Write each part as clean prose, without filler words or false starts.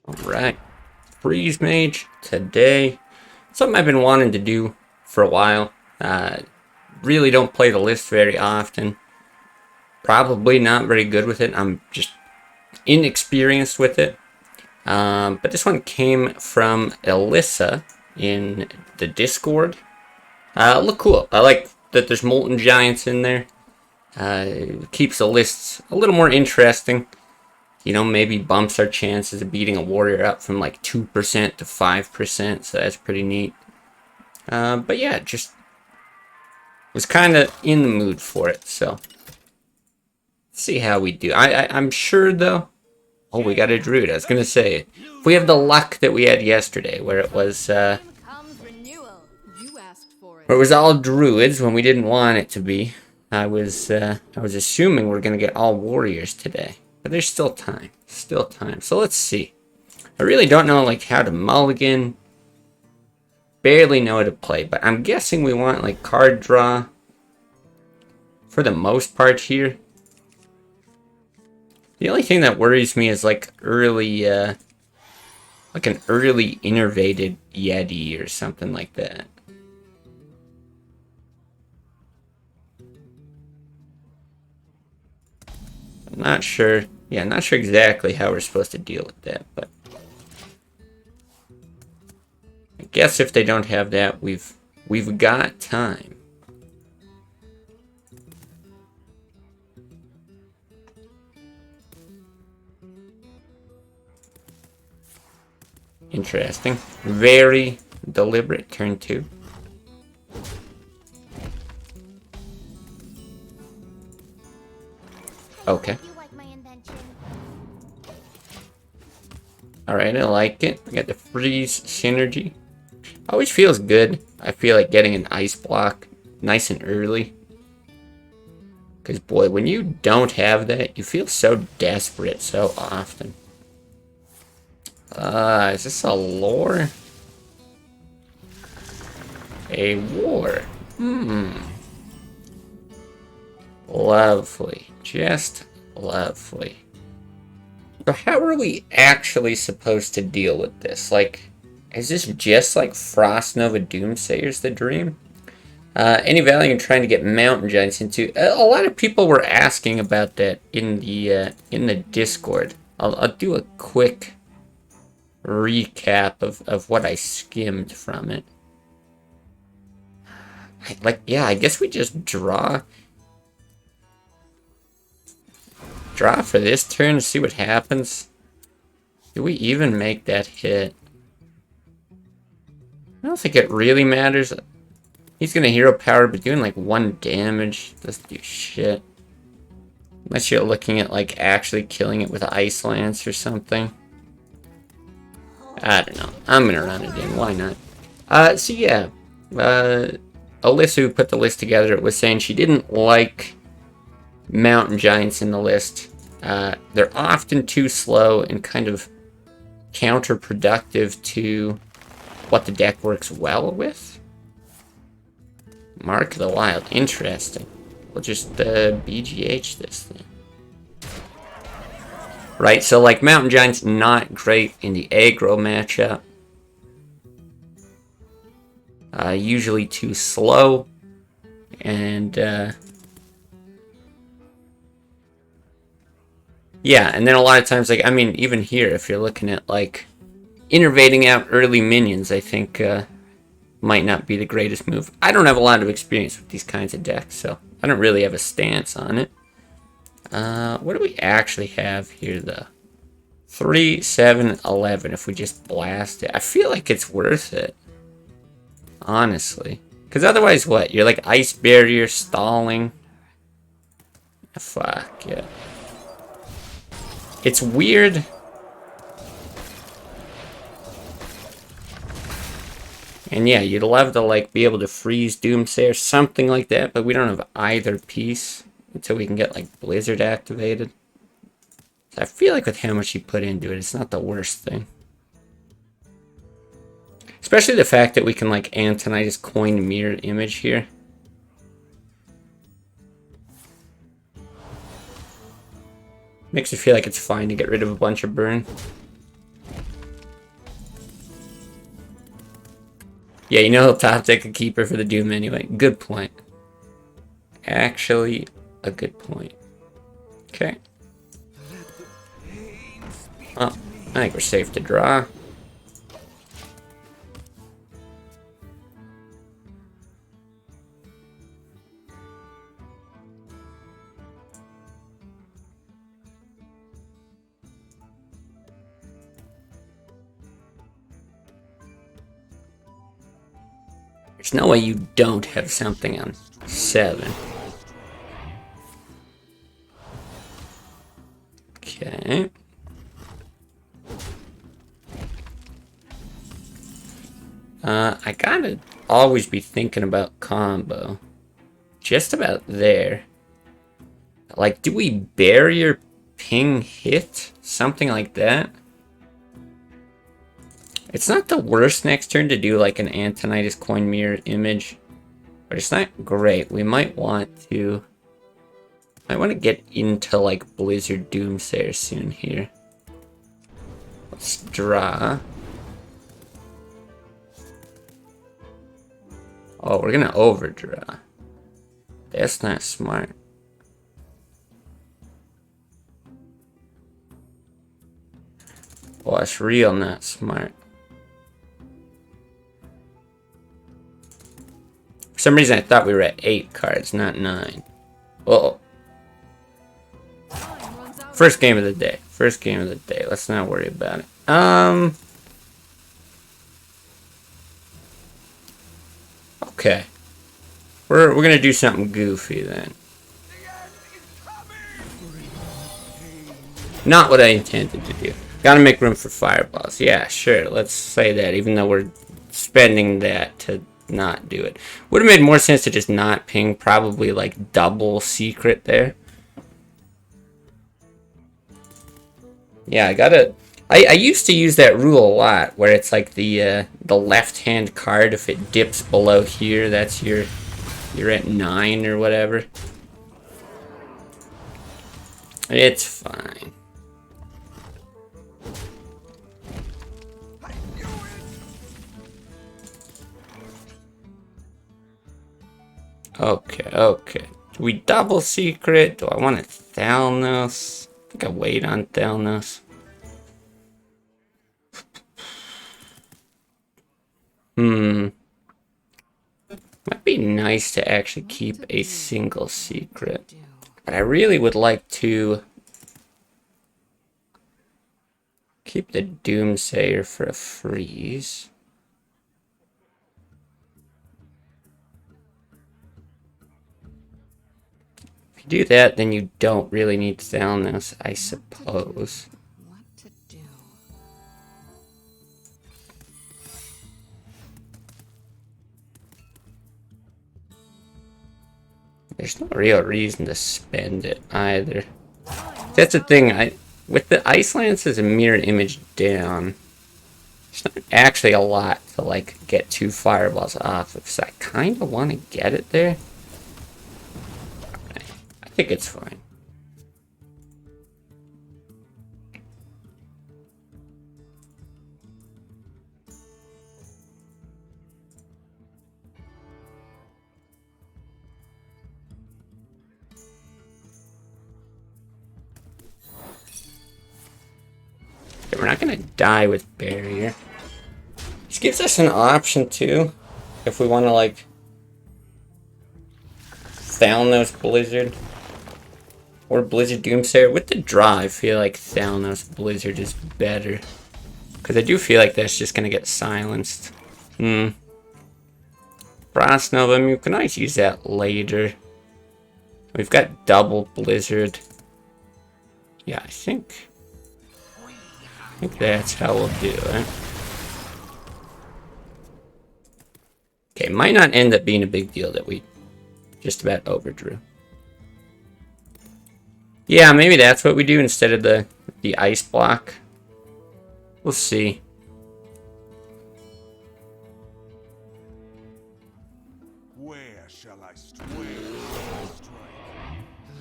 Alright, Freeze Mage today. Something I've been wanting to do for a while. Really don't play the list very often. Probably not very good with it. I'm just inexperienced with it. But this one came from Alyssa in the Discord. Look cool. I like that there's Molten Giants in there. Keeps the lists a little more interesting. You know, maybe bumps our chances of beating a warrior up from like 2% to 5%, so that's pretty neat. But yeah, just was kind of in the mood for it, so let's see how we do. I'm sure though. Oh, we got a druid. I was gonna say, if we have the luck that we had yesterday, where it was all druids when we didn't want it to be. I was assuming we're gonna get all warriors today, but there's still time. Still time. So let's see. I really don't know like how to mulligan. Barely know how to play, but I'm guessing we want like card draw for the most part here. The only thing that worries me is like early, like an early innervated Yeti or something like that. I'm not sure. Yeah, not sure exactly how we're supposed to deal with that, but I guess if they don't have that, we've got time. Interesting. Very deliberate turn 2. Okay. Alright, I like it. We got the freeze synergy. Always feels good. I feel like getting an ice block nice and early. Because boy, when you don't have that, you feel so desperate so often. Is this a lore? A war. Lovely. Just lovely. So how are we actually supposed to deal with this? Like, is this just like Frost Nova Doomsayers the dream? Any value in trying to get Mountain Giants into? A lot of people were asking about that in the Discord. I'll do a quick recap of what I skimmed from it. I guess we just draw for this turn to see what happens. Do we even make that hit? I don't think it really matters. He's gonna hero power, but doing like 1 damage doesn't do shit. Unless you're looking at like actually killing it with Ice Lance or something. I don't know. I'm gonna run it in. Why not? So yeah. Alyssa, who put the list together, was saying she didn't like Mountain Giants in the list. They're often too slow and kind of counterproductive to what the deck works well with. Mark of the Wild. Interesting. We'll just BGH this thing. Right, so like Mountain Giant's not great in the aggro matchup. Usually too slow. And yeah, and then a lot of times, like, I mean, even here, if you're looking at like innervating out early minions, I think might not be the greatest move. I don't have a lot of experience with these kinds of decks, so I don't really have a stance on it. What do we actually have here, though? 3, 7, 11, if we just blast it. I feel like it's worth it, honestly. Because otherwise, what? You're like ice barrier stalling. Fuck, yeah. It's weird. And yeah, you'd love to like be able to freeze Doomsday or something like that, but we don't have either piece until we can get like Blizzard activated. So I feel like with how much you put into it, it's not the worst thing. Especially the fact that we can like Antonitis coin mirror image here. Makes me feel like it's fine to get rid of a bunch of burn. Yeah, you know he'll top deck a keeper for the Doom anyway. Good point. Actually, a good point. Okay. Oh, I think we're safe to draw. There's no way you don't have something on 7. Okay. I gotta always be thinking about combo. Just about there. Like, do we barrier ping hit? Something like that? It's not the worst next turn to do like an Antonitis coin mirror image. But it's not great. We might want to... I want to get into like Blizzard Doomsayer soon here. Let's draw. Oh, we're gonna overdraw. That's not smart. Oh, that's real not smart. For some reason I thought we were at 8 cards, not 9. Uh-oh. First game of the day. First game of the day. Let's not worry about it. Okay. We're gonna do something goofy then. Not what I intended to do. Gotta make room for fireballs. Yeah, sure. Let's say that, even though we're spending that to not do it. Would have made more sense to just not ping. Probably like double secret there. Yeah, I used to use that rule a lot, where it's like the left-hand card, if it dips below here, that's you're at 9 or whatever. It's fine. Okay, okay. Do we double secret? Do I want to Thalnos? I think I wait on Thalnos. Might be nice to actually keep a single secret. But I really would like to keep the Doomsayer for a freeze. If you do that, then you don't really need Thalnos, I suppose. There's no real reason to spend it either. That's the thing, with the Ice Lance's mirror image down, it's not actually a lot to like get 2 fireballs off of, so I kind of want to get it there. I think it's fine. We're not gonna die with barrier. This gives us an option too, if we want to like Thalnos Blizzard or Blizzard Doomsayer. With the draw, I feel like Thalnos Blizzard is better, because I do feel like that's just gonna get silenced. Frost Nova, I mean, we can always use that later. We've got double Blizzard. Yeah, I think that's how we'll do it. Okay, might not end up being a big deal that we just about overdrew. Yeah, maybe that's what we do instead of the ice block. We'll see. Where shall I strike?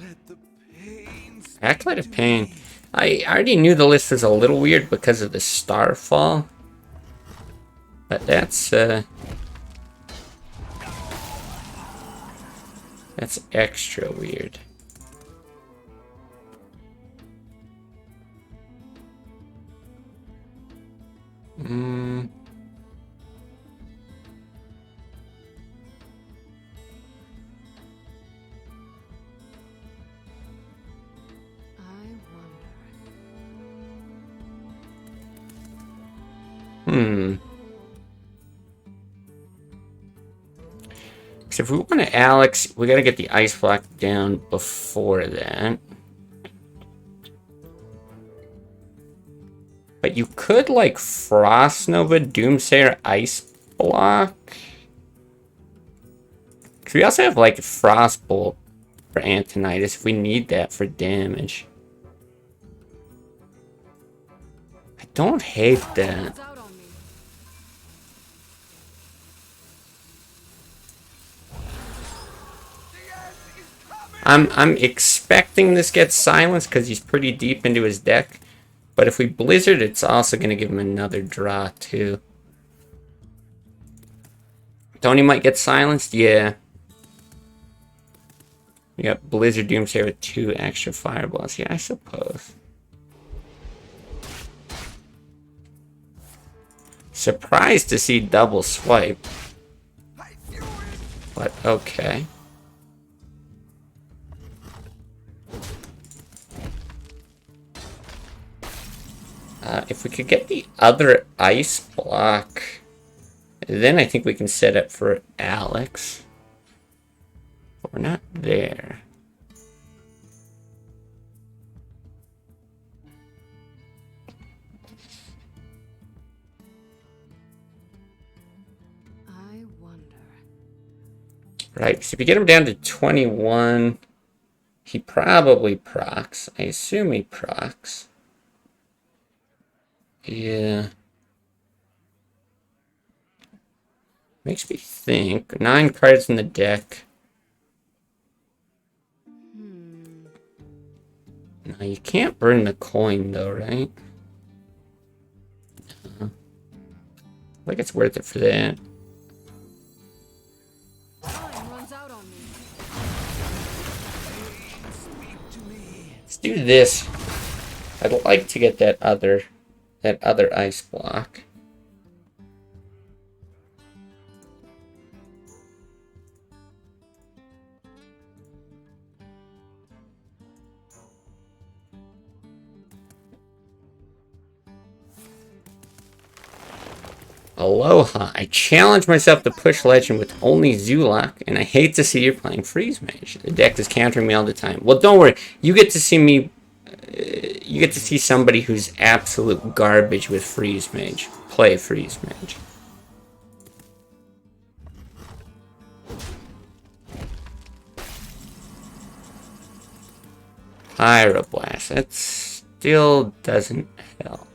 Let the pain Acolyte of Pain. I already knew the list was a little weird because of the Starfall. But that's That's extra weird. So if we want to Alex, we got to get the ice block down before that. But you could like Frost Nova, Doomsayer, Ice Block. Because we also have like Frostbolt for Antonitis if we need that for damage. I don't hate that. I'm expecting this gets silenced because he's pretty deep into his deck. But if we Blizzard, it's also going to give him another draw too. Tony might get silenced, yeah. We got Blizzard Doomsayer with 2 extra fireballs. Yeah, I suppose. Surprised to see double swipe. But okay. If we could get the other ice block, then I think we can set up for Alex. But we're not there. I wonder. Right, so if you get him down to 21, he probably procs. I assume he procs. Yeah. Makes me think. 9 cards in the deck. No, you can't burn the coin though, right? No. I think it's worth it for that. Time runs out on me. Let's do this. I'd like to get that other ice block. Aloha. I challenge myself to push Legend with only Zulak, and I hate to see you're playing Freeze Mage. The deck is countering me all the time. Well, don't worry. You get to see me... you get to see somebody who's absolute garbage with Freeze Mage. Play Freeze Mage. Pyroblast. That still doesn't help.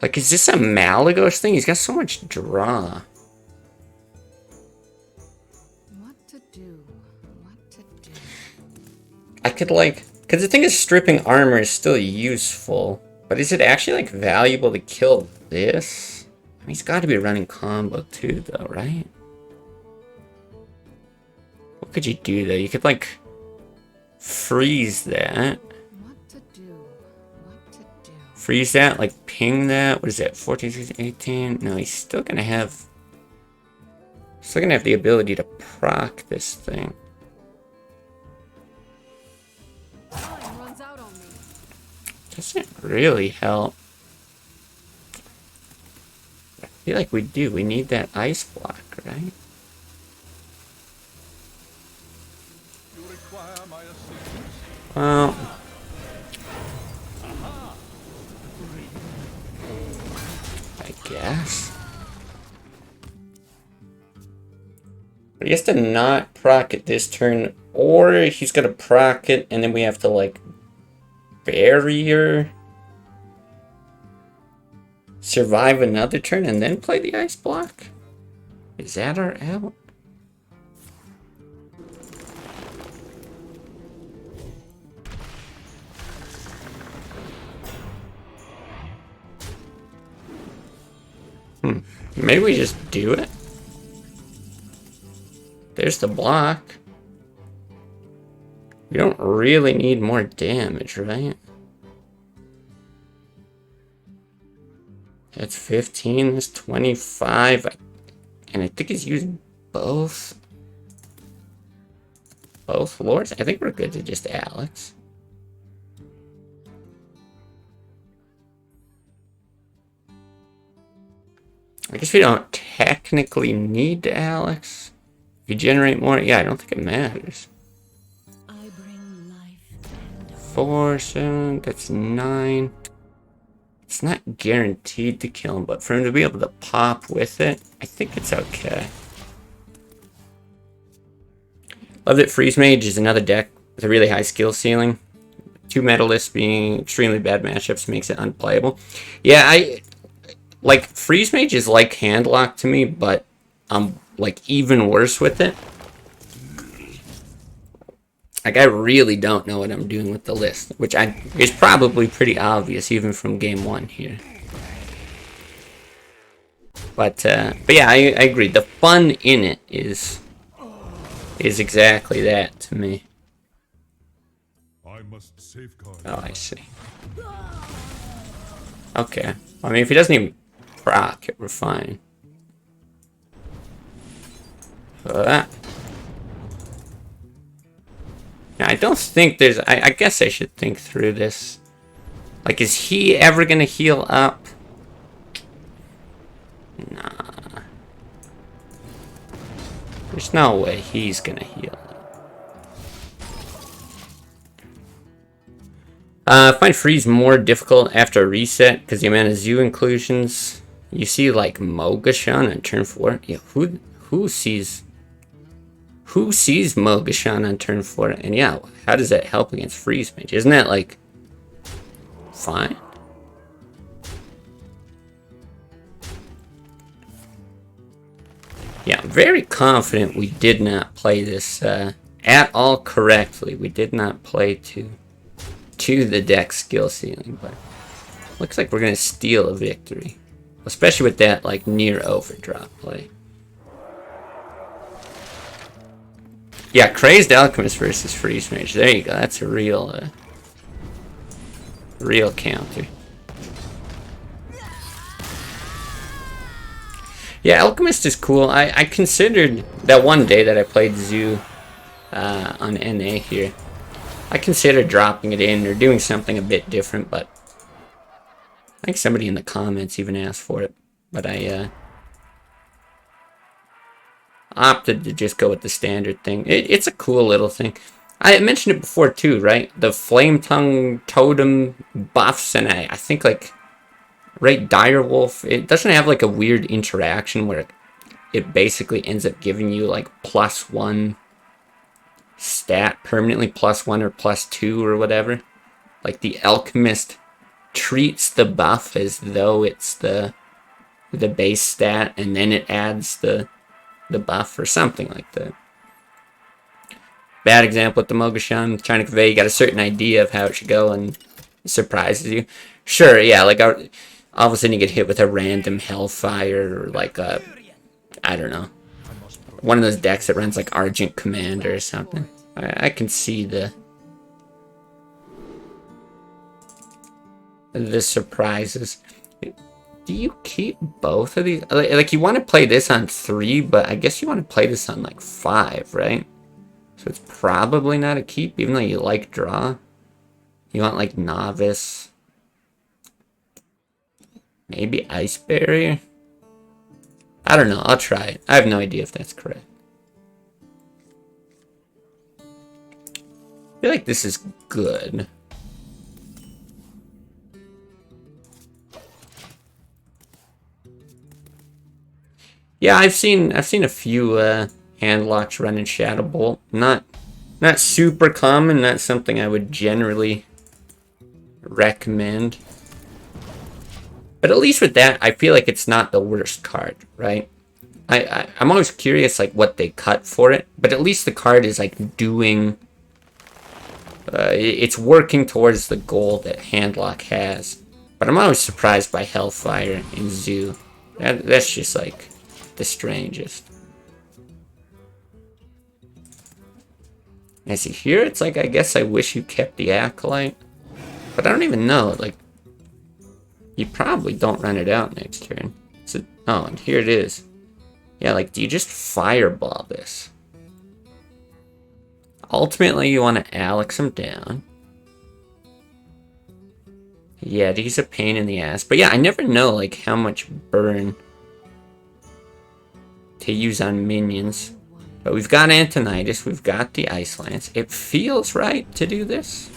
Like, is this a Malagos thing? He's got so much draw. What to do? What to do? I could, like... Because the thing is, stripping armor is still useful. But is it actually, like, valuable to kill this? I mean, he's got to be running combo, too, though, right? What could you do, though? You could, like... freeze that. Freeze that, like ping that. What is that? 14, 16, 18? No, he's still gonna have... Still gonna have the ability to proc this thing. Time runs out on me. Doesn't really help. I feel like we do. We need that ice block, right? You require my assistance. Well... I guess. But he has to not proc it this turn, or he's gonna proc it and then we have to like barrier, survive another turn and then play the ice block? Is that our out? Maybe we just do it. There's the block. We don't really need more damage, right? That's 15, that's 25. And I think he's used both lords. I think we're good to just Alex. I guess we don't technically need to Alex. If you generate more, yeah, I don't think it matters. I bring life and 4, 7, that's 9. It's not guaranteed to kill him, but for him to be able to pop with it, I think it's okay. Love that Freeze Mage is another deck with a really high skill ceiling. 2 Metalists being extremely bad matchups makes it unplayable. Yeah, I like Freeze Mage is like Handlock to me, but I'm like even worse with it. Like, I really don't know what I'm doing with the list, which is probably pretty obvious even from game 1 here. But yeah, I agree. The fun in it is exactly that to me. I must safeguard. Oh, I see. Okay. I mean, if he doesn't even proc it, we're fine. Now, I don't think there's... I guess I should think through this. Like, is he ever gonna heal up? Nah. There's no way he's gonna heal up. I find Freeze more difficult after a reset because the amount of zoo inclusions. You see, like, Mogashan on turn 4. Yeah, who sees Mogashan on turn 4? And yeah, how does that help against Freeze Mage? Isn't that, like, fine? Yeah, I'm very confident we did not play this at all correctly. We did not play to the deck skill ceiling, but looks like we're going to steal a victory. Especially with that, like, near overdrop play. Yeah, Crazed Alchemist versus Freeze Mage. There you go. That's a real counter. Yeah, Alchemist is cool. I considered that one day that I played Zoo on NA here. I considered dropping it in or doing something a bit different, but I think somebody in the comments even asked for it. But I opted to just go with the standard thing. It's a cool little thing. I mentioned it before too, right? The Flame Tongue Totem buffs, and I think, like, right, Direwolf, it doesn't have like a weird interaction where it basically ends up giving you like +1 stat permanently, +1 or +2 or whatever. Like, the Alchemist treats the buff as though it's the base stat, and then it adds the buff or something like that. Bad example with the Mogashan, trying to convey you got a certain idea of how it should go and it surprises you. Sure, yeah, like all of a sudden you get hit with a random Hellfire or like a, I don't know, one of those decks that runs like Argent Commander or something. I can see the surprises. Do you keep both of these? Like, you want to play this on 3, but I guess you want to play this on like 5, right? So it's probably not a keep, even though you like draw. You want like Novice. Maybe Ice Barrier? I don't know, I'll try it. I have no idea if that's correct. I feel like this is good. Yeah, I've seen a few handlocks running Shadow Bolt. Not super common, not something I would generally recommend. But at least with that, I feel like it's not the worst card, right? I'm always curious, like, what they cut for it. But at least the card is, like, doing... it's working towards the goal that Handlock has. But I'm always surprised by Hellfire and Zoo. That's just like the strangest. I see here, it's like, I guess I wish you kept the Acolyte. But I don't even know, like, you probably don't run it out next turn. So, oh, and here it is. Yeah, like, do you just fireball this? Ultimately, you want to Alex him down. Yeah, he's a pain in the ass. But yeah, I never know, like, how much burn to use on minions. But we've got Antonitis, we've got the Ice Lance. It feels right to do this.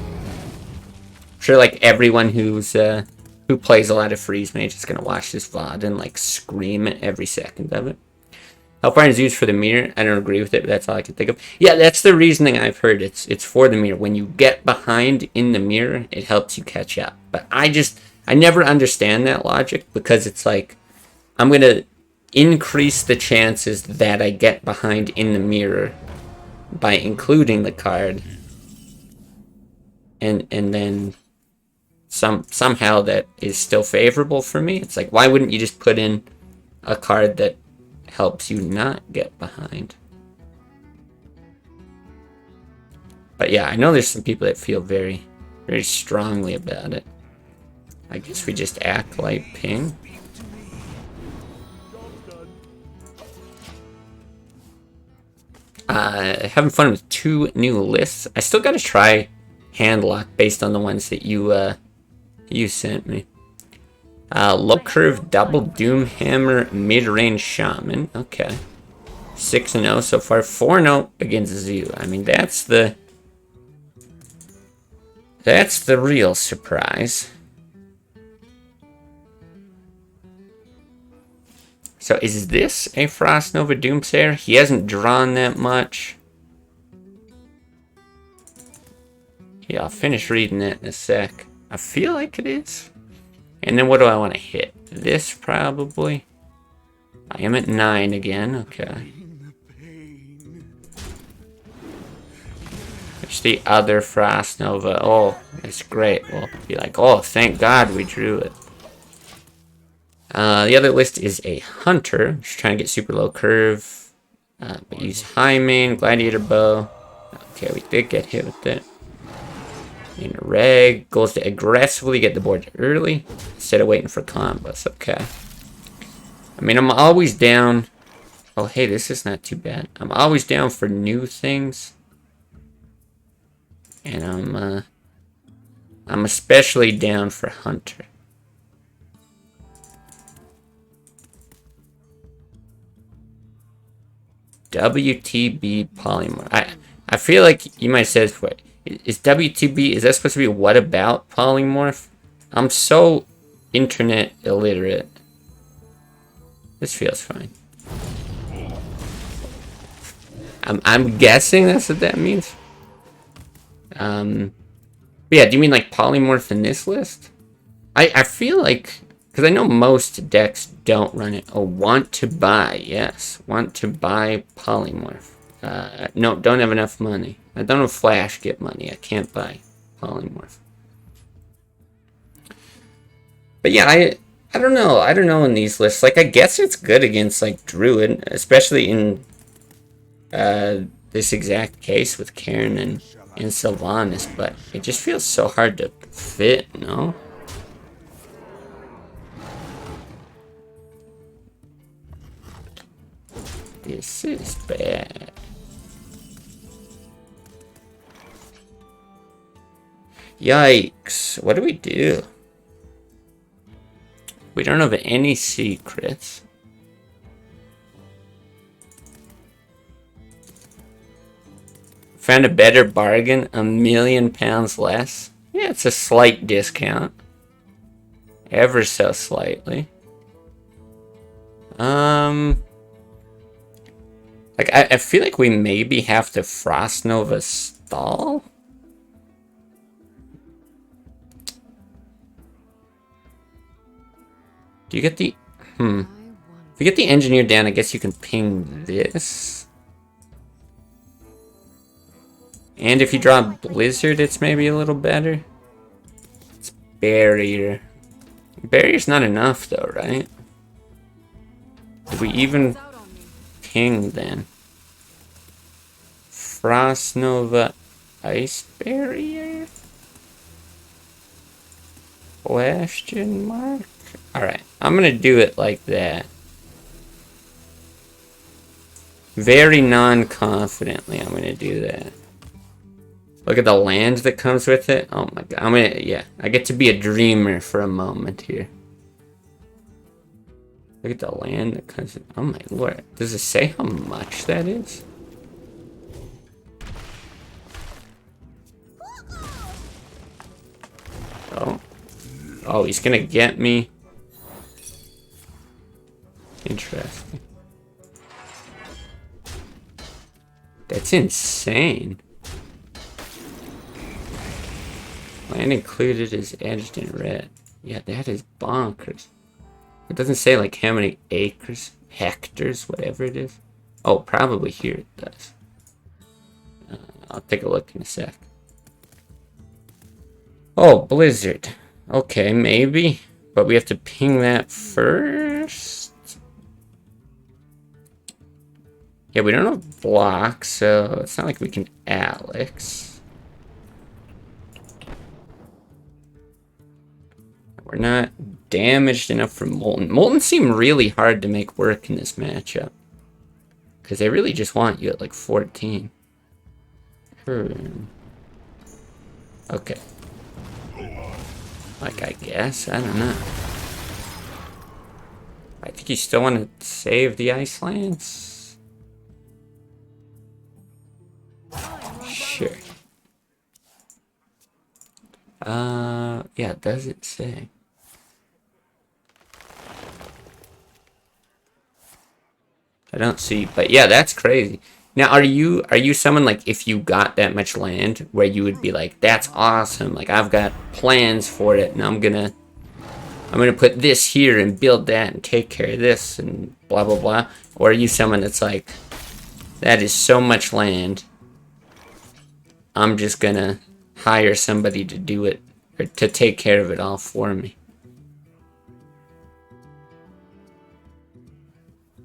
I'm sure, like, everyone who plays a lot of Freeze Mage is gonna watch this VOD and, like, scream at every second of it. Hellfire is used for the mirror. I don't agree with it, but that's all I can think of. Yeah, that's the reasoning I've heard. It's for the mirror. When you get behind in the mirror, it helps you catch up. But I never understand that logic, because it's like, I'm gonna increase the chances that I get behind in the mirror by including the card, and then somehow that is still favorable for me. It's like, why wouldn't you just put in a card that helps you not get behind? But yeah, I know there's some people that feel very, very strongly about it. I guess we just act like ping. Having fun with 2 new lists. I still gotta try Handlock based on the ones that you sent me. Low curve double Doomhammer mid-range Shaman. Okay. 6-0 so far. 4-0 against Zoo. I mean, that's the real surprise. So is this a Frost Nova Doomsayer? He hasn't drawn that much. Yeah, I'll finish reading that in a sec. I feel like it is. And then what do I want to hit? This probably. I am at 9 again. Okay. There's the other Frost Nova. Oh, that's great. We'll be like, oh, thank God we drew it. The other list is a Hunter. Just trying to get super low curve. But use High Main, Gladiator Bow. Okay, we did get hit with it. In a reg, goals to aggressively get the board early instead of waiting for combos. Okay. I mean, I'm always down. Oh, hey, this is not too bad. I'm always down for new things. And I'm especially down for Hunter. WTB Polymorph. I feel like you might say, what is WTB? Is that supposed to be what about Polymorph? I'm so internet illiterate. This feels fine. I'm guessing that's what that means. But yeah, do you mean like Polymorph in this list? I feel like, because I know most decks don't run it. Oh, want to buy. Yes. Want to buy Polymorph. No, don't have enough money. I don't have Flash get money. I can't buy Polymorph. But yeah, I don't know. I don't know in these lists. Like, I guess it's good against, like, Druid. Especially in this exact case with Karen and Sylvanas. But it just feels so hard to fit, no? This is bad. Yikes. What do we do? We don't have any secrets. Found a better bargain, £1,000,000 less. Yeah, it's a slight discount. Ever so slightly. Like, I feel like we maybe have to Frost Nova stall? Do you get the... If you get the Engineer down, I guess you can ping this. And if you draw Blizzard, it's maybe a little better. It's Barrier. Barrier's not enough though, right? Did we even ping then? Frost Nova Ice Barrier? Question mark? Alright, I'm gonna do it like that. Very non-confidently, I'm gonna do that. Look at the land that comes with it. Oh my god, yeah, I get to be a dreamer for a moment here. Look at the land that comes with, oh my lord. Does it say how much that is? Oh. Oh, he's gonna get me. Interesting. That's insane. Land included is edged in red. Yeah, that is bonkers. It doesn't say like how many acres, hectares, whatever it is. Oh, probably here it does. I'll take a look in a sec. Oh, blizzard. Okay, maybe. But we have to ping that first. Yeah, we don't have blocks, so it's not like we can Alex. We're not damaged enough for Molten. Molten seem really hard to make work in this matchup. Because they really just want you at like 14. Okay. Like, I guess. I don't know. I think you still want to save the Icelands. Sure. Yeah, does it say? I don't see, but yeah, that's crazy. Now, are you someone like if you got that much land where you would be like, that's awesome, like I've got plans for it and I'm gonna put this here and build that and take care of this and blah blah blah? Or are you someone that's like, that is so much land, I'm just gonna hire somebody to do it or to take care of it all for me?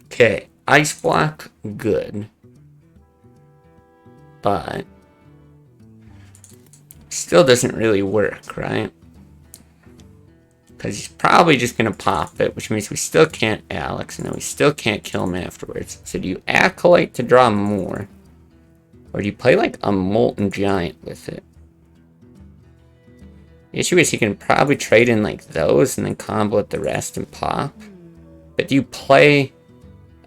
Okay, ice block, good. But still doesn't really work, right? Because he's probably just going to pop it, which means we still can't Alex, and then we still can't kill him afterwards. So do you Acolyte to draw more? Or do you play like a Molten Giant with it? The issue is he can probably trade in like those and then combo with the rest and pop. But do you play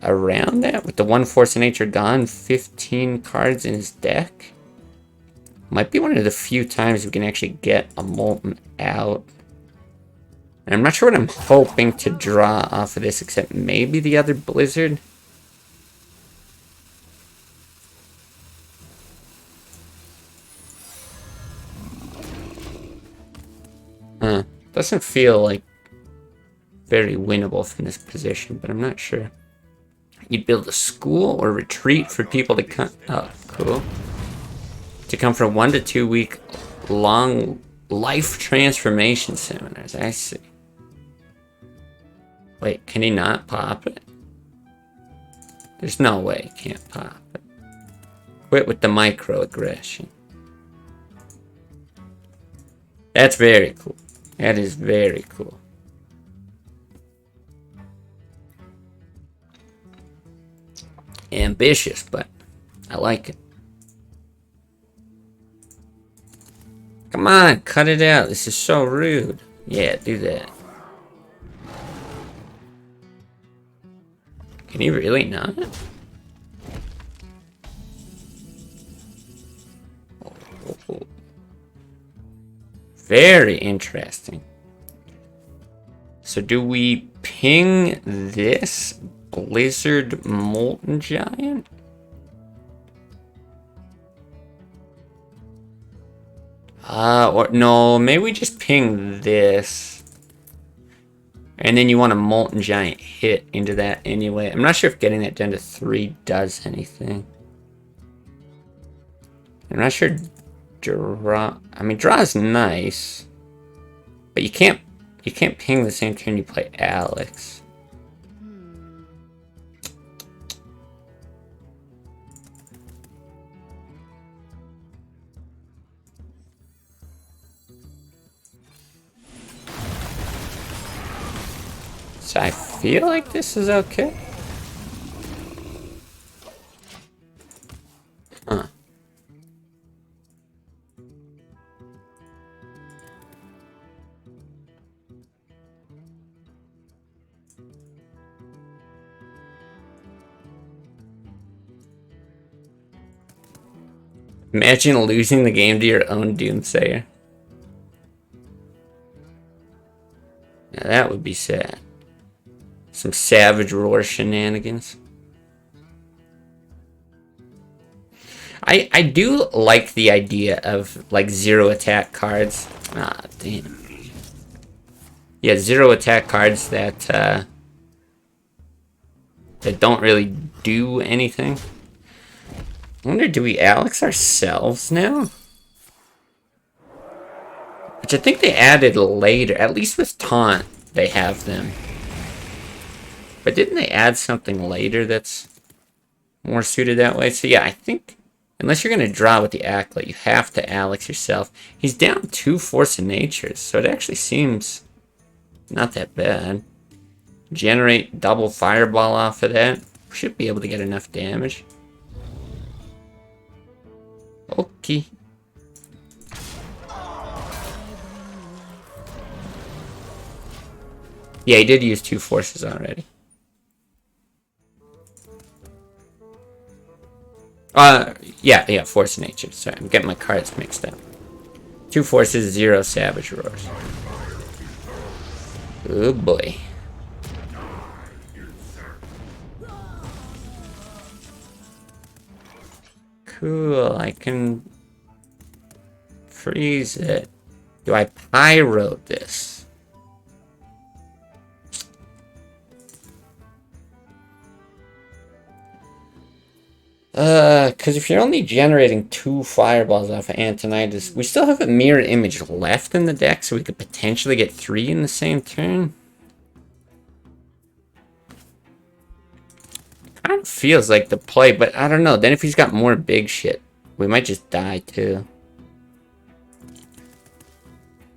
around that with the 1 Force of Nature gone, 15 cards in his deck? Might be one of the few times we can actually get a Molten out. And I'm not sure what I'm hoping to draw off of this, except maybe the other Blizzard. Doesn't feel like very winnable from this position, but I'm not sure. You'd build a school or retreat for people to come. Oh, cool. To come for 1 to 2 week long life transformation seminars. I see. Wait, can he not pop it? There's no way he can't pop it. Quit with the microaggression. That's very cool. That is very cool. Ambitious, but I like it. Come on, cut it out. This is so rude. Yeah, do that. Can you really not? Oh. Very interesting. So do we ping this Blizzard Molten Giant? Or no, maybe we just ping this. And then you want a Molten Giant hit into that anyway. I'm not sure if getting that down to 3 does anything. I'm not sure draw... I mean, draw is nice. But you can't... You can't ping the same turn you play Alex. So I feel like this is okay. Huh. Imagine losing the game to your own Doomsayer. Now that would be sad. Some Savage Roar shenanigans. I do like the idea of like 0 attack cards. Ah, damn. Yeah, 0 attack cards that that don't really do anything. I wonder, do we Alex ourselves now? Which I think they added later. At least with Taunt, they have them. But didn't they add something later that's more suited that way? So yeah, I think, unless you're going to draw with the Acolyte, you have to Alex yourself. He's down 2 Force of Natures, so it actually seems not that bad. Generate double Fireball off of that. Should be able to get enough damage. Okay. Yeah, he did use 2 forces already. Yeah, Force of Nature. Sorry, I'm getting my cards mixed up. 2 forces, 0 Savage Roars. Oh boy. Cool, I can freeze it. Do I pyro this? Because if you're only generating 2 fireballs off of Antonidas, we still have a mirror image left in the deck, so we could potentially get 3 in the same turn. Kind of feels like the play, but I don't know. Then if he's got more big shit, we might just die too.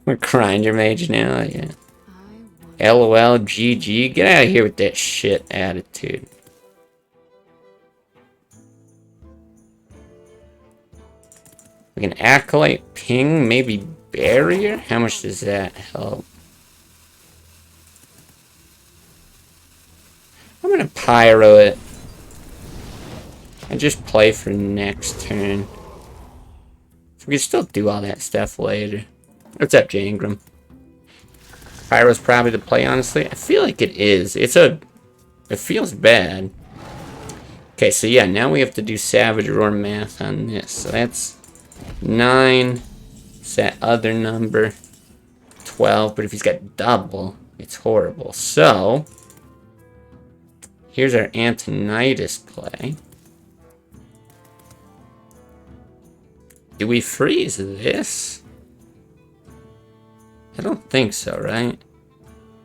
We're Grinder Mage now, yeah. LOL, GG. Get out of here with that shit attitude. We can Acolyte, Ping, maybe Barrier? How much does that help? I'm gonna Pyro it. And just play for next turn. So we can still do all that stuff later. What's up, Jangram? Pyro's probably the play, honestly. I feel like it is. It feels bad. Okay, so yeah, now we have to do Savage Roar math on this. So that's 9. It's that other number. 12. But if he's got double, it's horrible. So, here's our Antonidas play. Do we freeze this? I don't think so, right?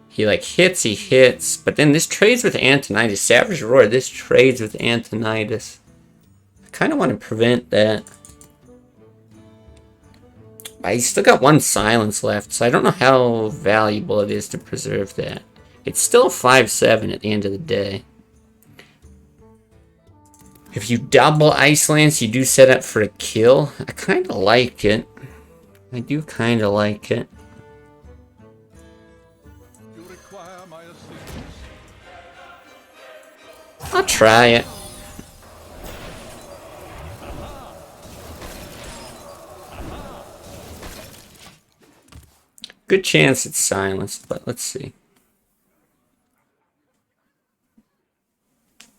He like hits, he hits. But then this trades with Antonidas. Savage Roar, this trades with Antonidas. I kind of want to prevent that. He's still got 1 silence left, so I don't know how valuable it is to preserve that. It's still 5-7 at the end of the day. If you double Ice Lance, you do set up for a kill. I kind of like it. I do kind of like it. You require my assistance. I'll try it. Good chance it's silenced, but let's see.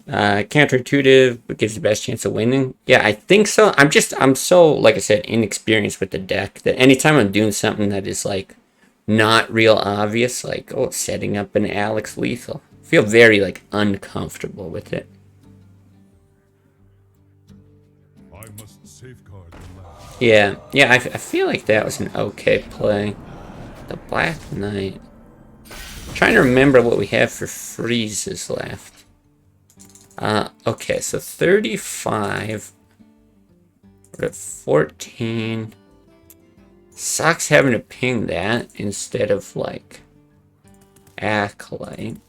Counterintuitive, but gives the best chance of winning. Yeah, I think so. I'm so, like I said, inexperienced with the deck that anytime I'm doing something that is like not real obvious, like setting up an Alex lethal, I feel very like uncomfortable with it. I must safeguard the land. Yeah, I feel like that was an okay play. The Black Knight. Trying to remember what we have for freezes left. Okay, so 35. We're at 14. Sucks having to ping that instead of, like, Acolyte.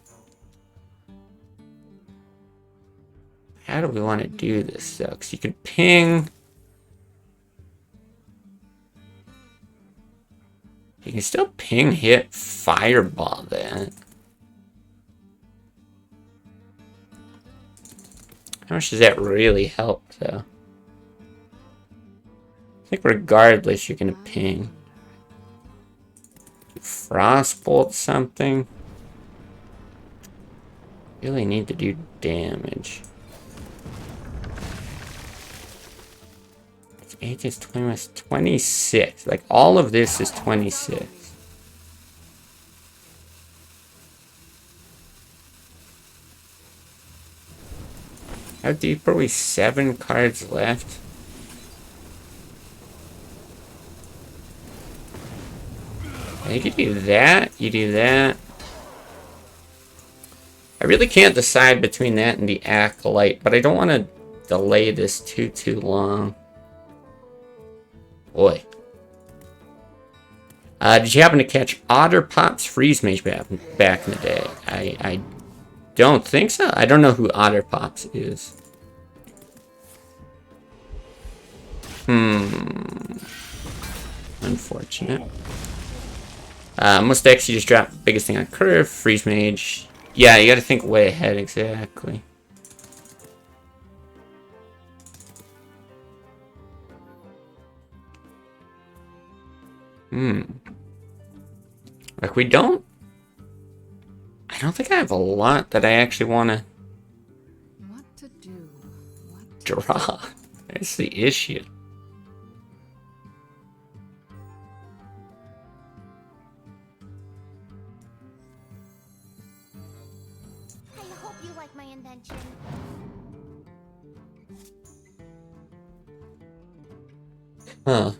How do we want to do this, though? Because you could ping... You can still ping hit fireball that. How much does that really help, though? I think regardless, you're gonna ping. Frostbolt something. Really need to do damage. It's 8 is 20, 26. Like, all of this is 26. How deep are we? 7 cards left. I think you do that, you do that. I really can't decide between that and the Acolyte, but I don't want to delay this too long. Boy. Did you happen to catch Otter Pop's Freeze Mage back in the day? I don't think so. I don't know who Otter Pops is. Unfortunate. Must actually just drop the biggest thing on curve. Freeze Mage. Yeah, you gotta think way ahead, exactly. Like, we don't... I don't think I have a lot that I actually want to... What to do? What to draw. That's the issue. I hope you like my invention. Huh.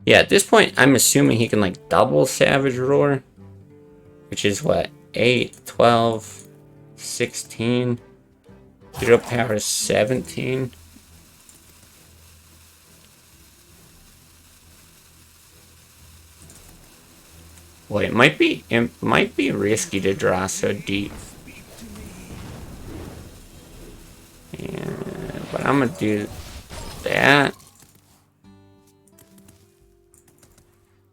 Yeah, at this point, I'm assuming he can, like, double Savage Roar. Which is what? 8, 12, 16. 0 power 17. Boy, it might be risky to draw so deep. Yeah, but I'm gonna do that.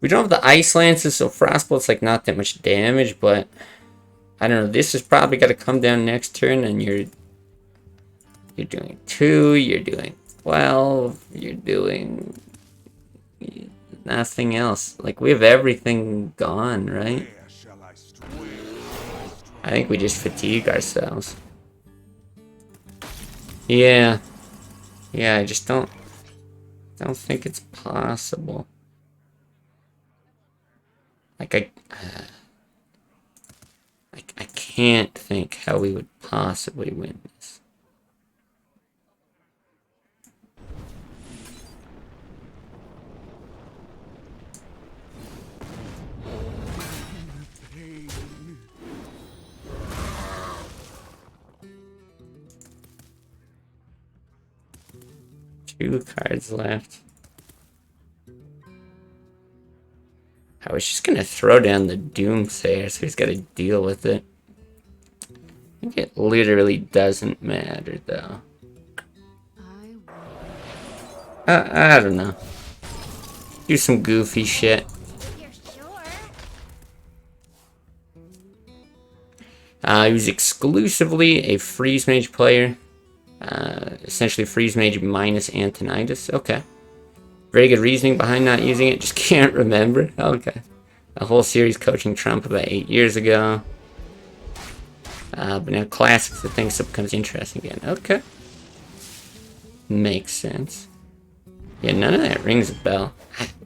We don't have the Ice Lances, so Frostbolt's like not that much damage, but I don't know. This is probably got to come down next turn, and you're doing 2, you're doing 12, you're doing nothing else. Like, we have everything gone, right? I think we just fatigue ourselves. Yeah. Yeah, I just don't think it's possible. Like, I can't think how we would possibly win this. Two cards left. I was just gonna throw down the Doomsayer, so he's gotta deal with it. I think it literally doesn't matter, though. I don't know. Do some goofy shit. You're sure? He was exclusively a Freeze Mage player. Essentially Freeze Mage minus Antonitis. Okay. Very good reasoning behind not using it. Just can't remember. Okay. A whole series coaching Trump about 8 years ago. But now Classics, the thing still becomes interesting again. Okay. Makes sense. Yeah, none of that rings a bell.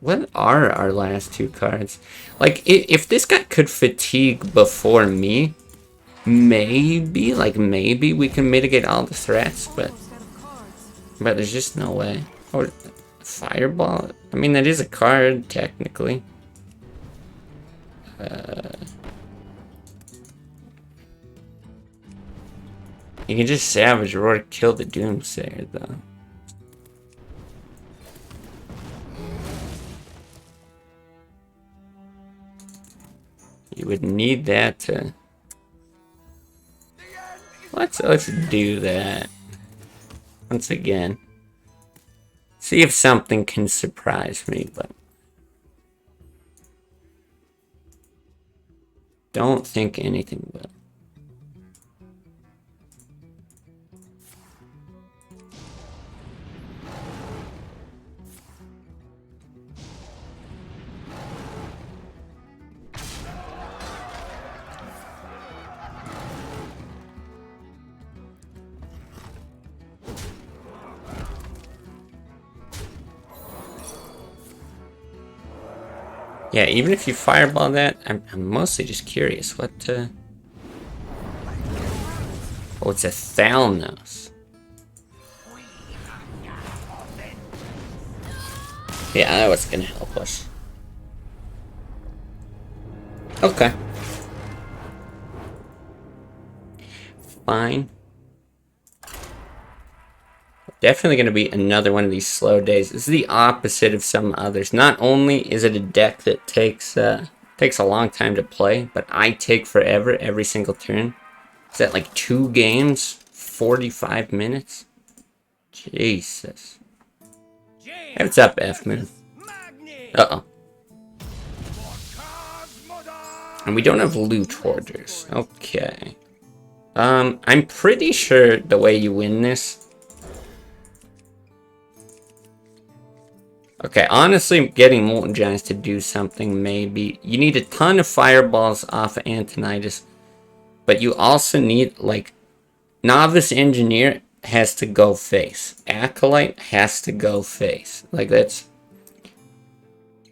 What are our last 2 cards? Like, if this guy could fatigue before me, maybe we can mitigate all the threats, but there's just no way. Or Fireball? I mean, that is a card, technically. You can just Savage Roar to kill the Doomsayer, though. You would need that to... Let's do that. Once again. See if something can surprise me, but... Don't think anything will. Yeah, even if you fireball that, I'm mostly just curious. What, Oh, it's a Thalnos. Yeah, that was gonna help us. Okay. Fine. Definitely going to be another one of these slow days. This is the opposite of some others. Not only is it a deck that takes a long time to play, but I take forever every single turn. Is that like 2 games? 45 minutes? Jesus. Hey, what's up, F-Moon? Uh-oh. And we don't have loot hoarders. Okay. I'm pretty sure the way you win this... Okay, honestly, getting Molten Giants to do something, maybe. You need a ton of fireballs off of Antonidas. But you also need, like... Novice Engineer has to go face. Acolyte has to go face. Like, that's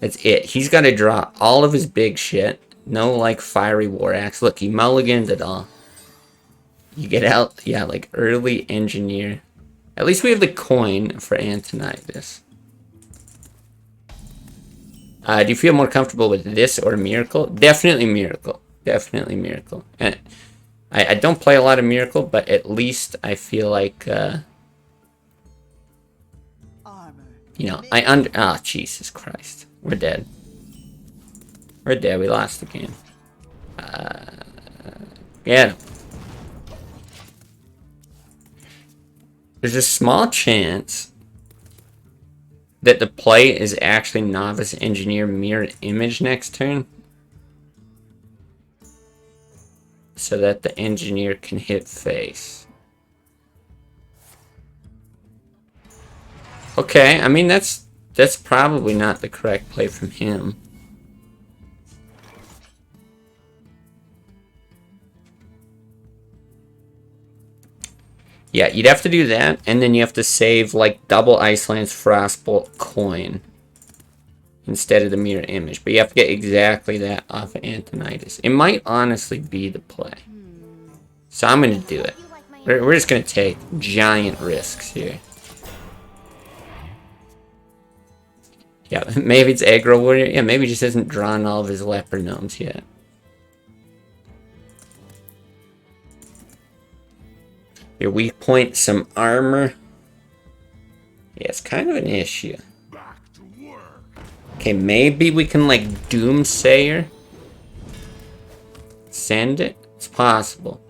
it. He's got to draw all of his big shit. No, like, Fiery War Axe. Look, he mulligans it all. You get out, yeah, like, early Engineer. At least we have the coin for Antonidas. Do you feel more comfortable with this or Miracle? Definitely Miracle. Definitely Miracle. And I don't play a lot of Miracle, but at least I feel like, you know, oh, Jesus Christ. We're dead. We're dead. We lost the game. Get him. There's a small chance that the play is actually Novice Engineer Mirror Image next turn. So that the Engineer can hit face. Okay, I mean that's probably not the correct play from him. Yeah, you'd have to do that, and then you have to save, like, double Iceland's Frostbolt coin instead of the mirror image. But you have to get exactly that off of Antonidas. It might honestly be the play. So I'm going to do it. We're just going to take giant risks here. Yeah, maybe it's Aggro Warrior. Yeah, maybe he just hasn't drawn all of his Leper Gnomes yet. Your weak point, some armor. Yeah, it's kind of an issue. Okay, maybe we can, like, Doomsayer. Send it? It's possible.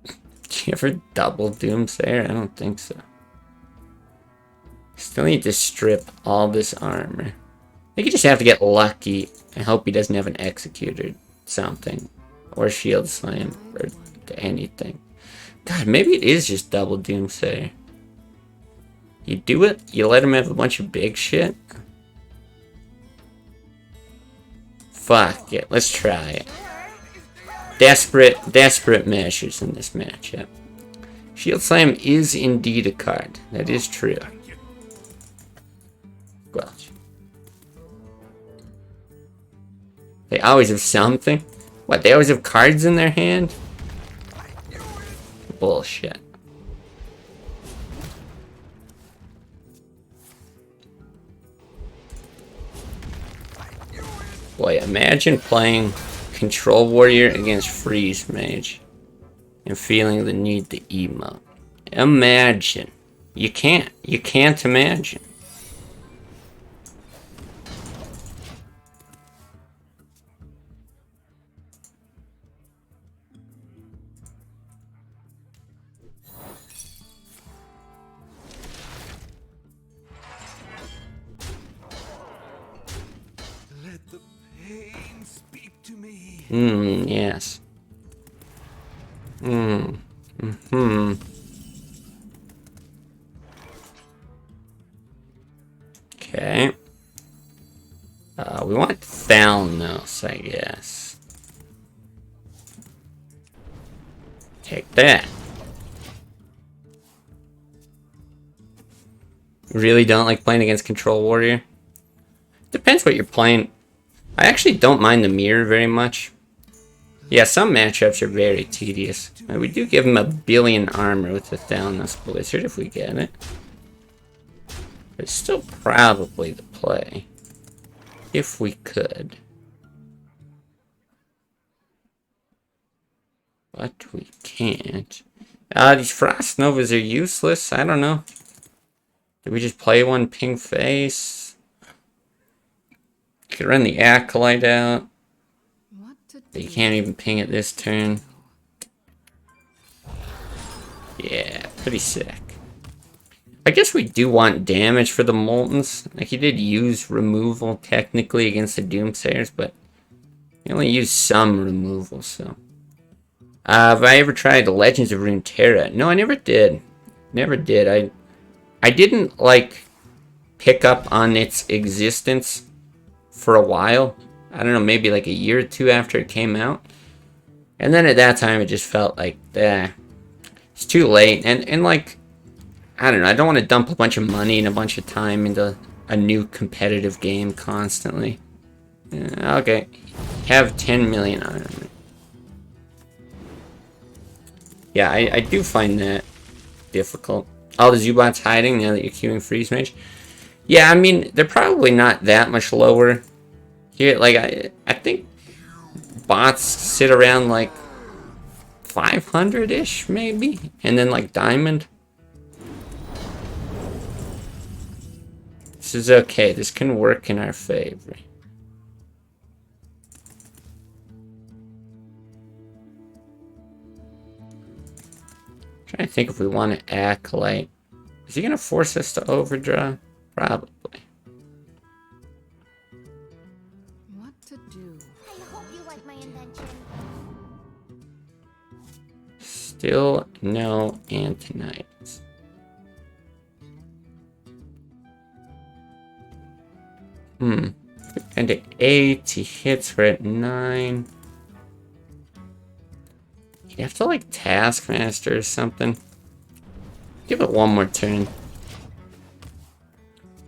Do you ever double Doomsayer? I don't think so. Still need to strip all this armor. I think you just have to get lucky and hope he doesn't have an Executor something. Or Shield Slam or anything. God, maybe it is just double Doomsayer. You do it, you let him have a bunch of big shit. Fuck it, let's try it. Desperate measures in this matchup. Shield Slam is indeed a card. That is true. Squelch. They always have something? What, they always have cards in their hand? bullshit. Boy, imagine playing Control Warrior against Freeze Mage and feeling the need to emote. Imagine. You can't. You can't imagine. Let the pain speak to me. Yes. Mm-hmm. Okay. We want Thalnos, I guess. Take that. Really don't like playing against Control Warrior? Depends what you're playing. I actually don't mind the mirror very much. Yeah, some matchups are very tedious. We do give him a billion armor with the Thalnos Blizzard if we get it. But it's still probably the play. If we could. But we can't. These Frost Novas are useless. I don't know. Did we just play one ping face? Could run the Acolyte out. What to But you do? can't even ping it this turn. Yeah, pretty sick. I guess we do want damage for the Moltens. Like, he did use removal technically against the Doomsayers, but he only used some removal, so. Have I ever tried the Legends of Runeterra? No, I never did. Never did. I didn't, like, pick up on its existence for a while. I don't know, maybe like a year or two after it came out. And then at that time, it just felt like, it's too late. And like, I don't know, I don't want to dump a bunch of money and a bunch of time into a new competitive game constantly. Okay, have 10 million on it. Yeah, I do find that difficult. All the Zubots hiding now that you're queuing Freeze Mage. Yeah, I mean, they're probably not that much lower. Here, like, I think bots sit around, like, 500-ish, maybe? And then, like, Diamond. This is okay. This can work in our favor. Trying to think if we want to Acolyte. Is he going to force us to overdraw? Probably. What to do? I hope you like my invention. Still no Antonites. And at 8, he hits her at 9. You have to like Taskmaster or something. Give it one more turn.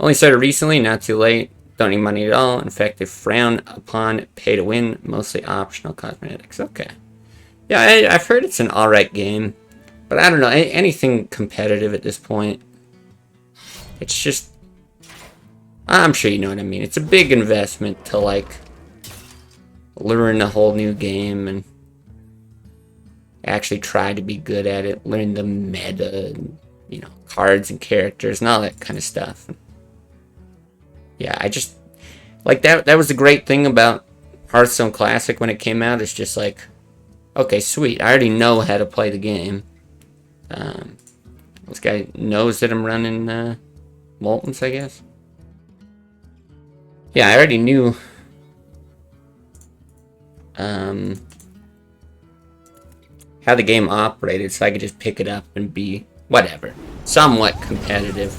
Only started recently, not too late. Don't need money at all. In fact, they frown upon pay to win, mostly optional cosmetics. Okay. Yeah, I've heard it's an alright game. But I don't know, anything competitive at this point. It's just... I'm sure you know what I mean. It's a big investment to like learn a whole new game and actually try to be good at it. Learn the meta and, you know, cards and characters and all that kind of stuff. Yeah, I just... Like, that was the great thing about Hearthstone Classic when it came out. It's just like, okay, sweet. I already know how to play the game. This guy knows that I'm running Moltens, I guess. Yeah, I already knew how the game operated, so I could just pick it up and be, whatever, somewhat competitive.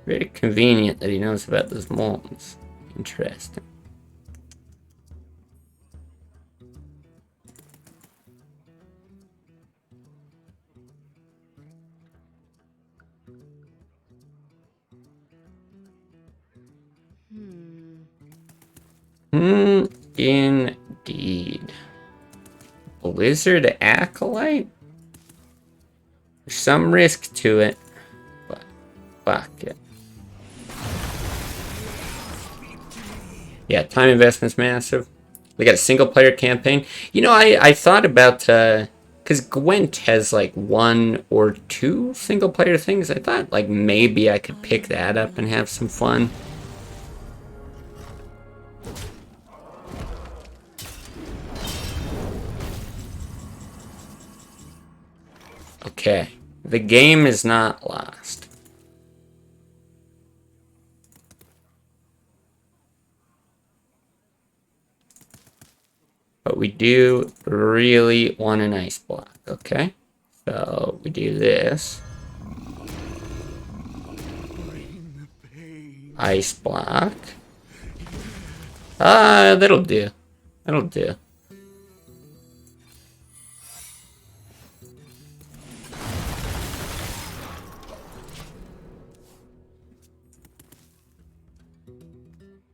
Very convenient that he knows about those Moltens. Interesting. Indeed. Blizzard Acolyte? There's some risk to it, but fuck it. Yeah, time investment's massive. They got a single player campaign. You know, I thought about, because Gwent has like 1 or 2 single player things. I thought like maybe I could pick that up and have some fun. Okay, the game is not lost. But we do really want an ice block, okay? So we do this. Ice block. That'll do. That'll do.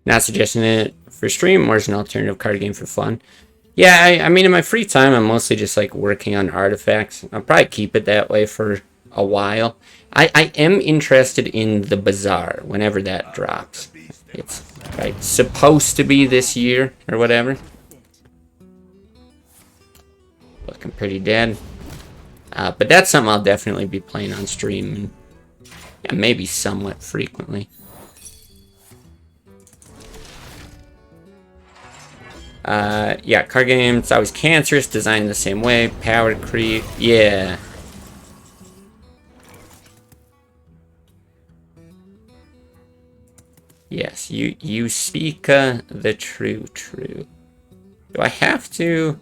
Not suggesting it for stream or as an alternative card game for fun. Yeah, I mean, in my free time, I'm mostly just like working on artifacts. I'll probably keep it that way for a while. I am interested in the Bazaar whenever that drops. It's right, supposed to be this year or whatever. Looking pretty dead. But that's something I'll definitely be playing on stream and yeah, maybe somewhat frequently. Yeah, card games, always cancerous, designed the same way, power creep, yeah. Yes, you speak the true. Do I have to